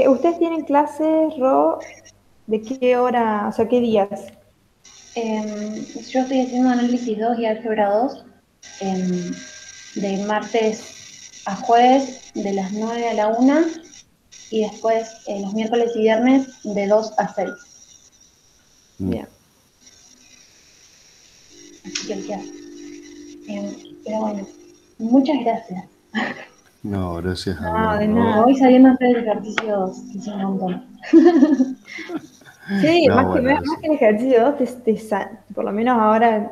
¿Ustedes tienen clases, Ro? ¿De qué hora, o sea, qué días? Yo estoy haciendo análisis 2 y álgebra 2 em, de martes a jueves de las 9 a la 1 y después los miércoles y viernes de 2 a 6. Mm. Bien. Así que ya. Pero bueno, muchas gracias. No, gracias a No, vos, de Me Ro. nada. voy sabiendo hacer el ejercicio 2, que es un montón. Sí, No, bueno, más que el ejercicio 2, por lo menos ahora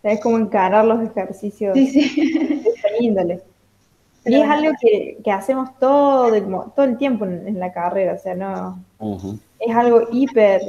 sabes cómo encarar los Sí, ejercicios sí. de esta índole. Pero Y es bueno, algo que hacemos todo el tiempo en la carrera, o sea, no, ujú. es algo hiper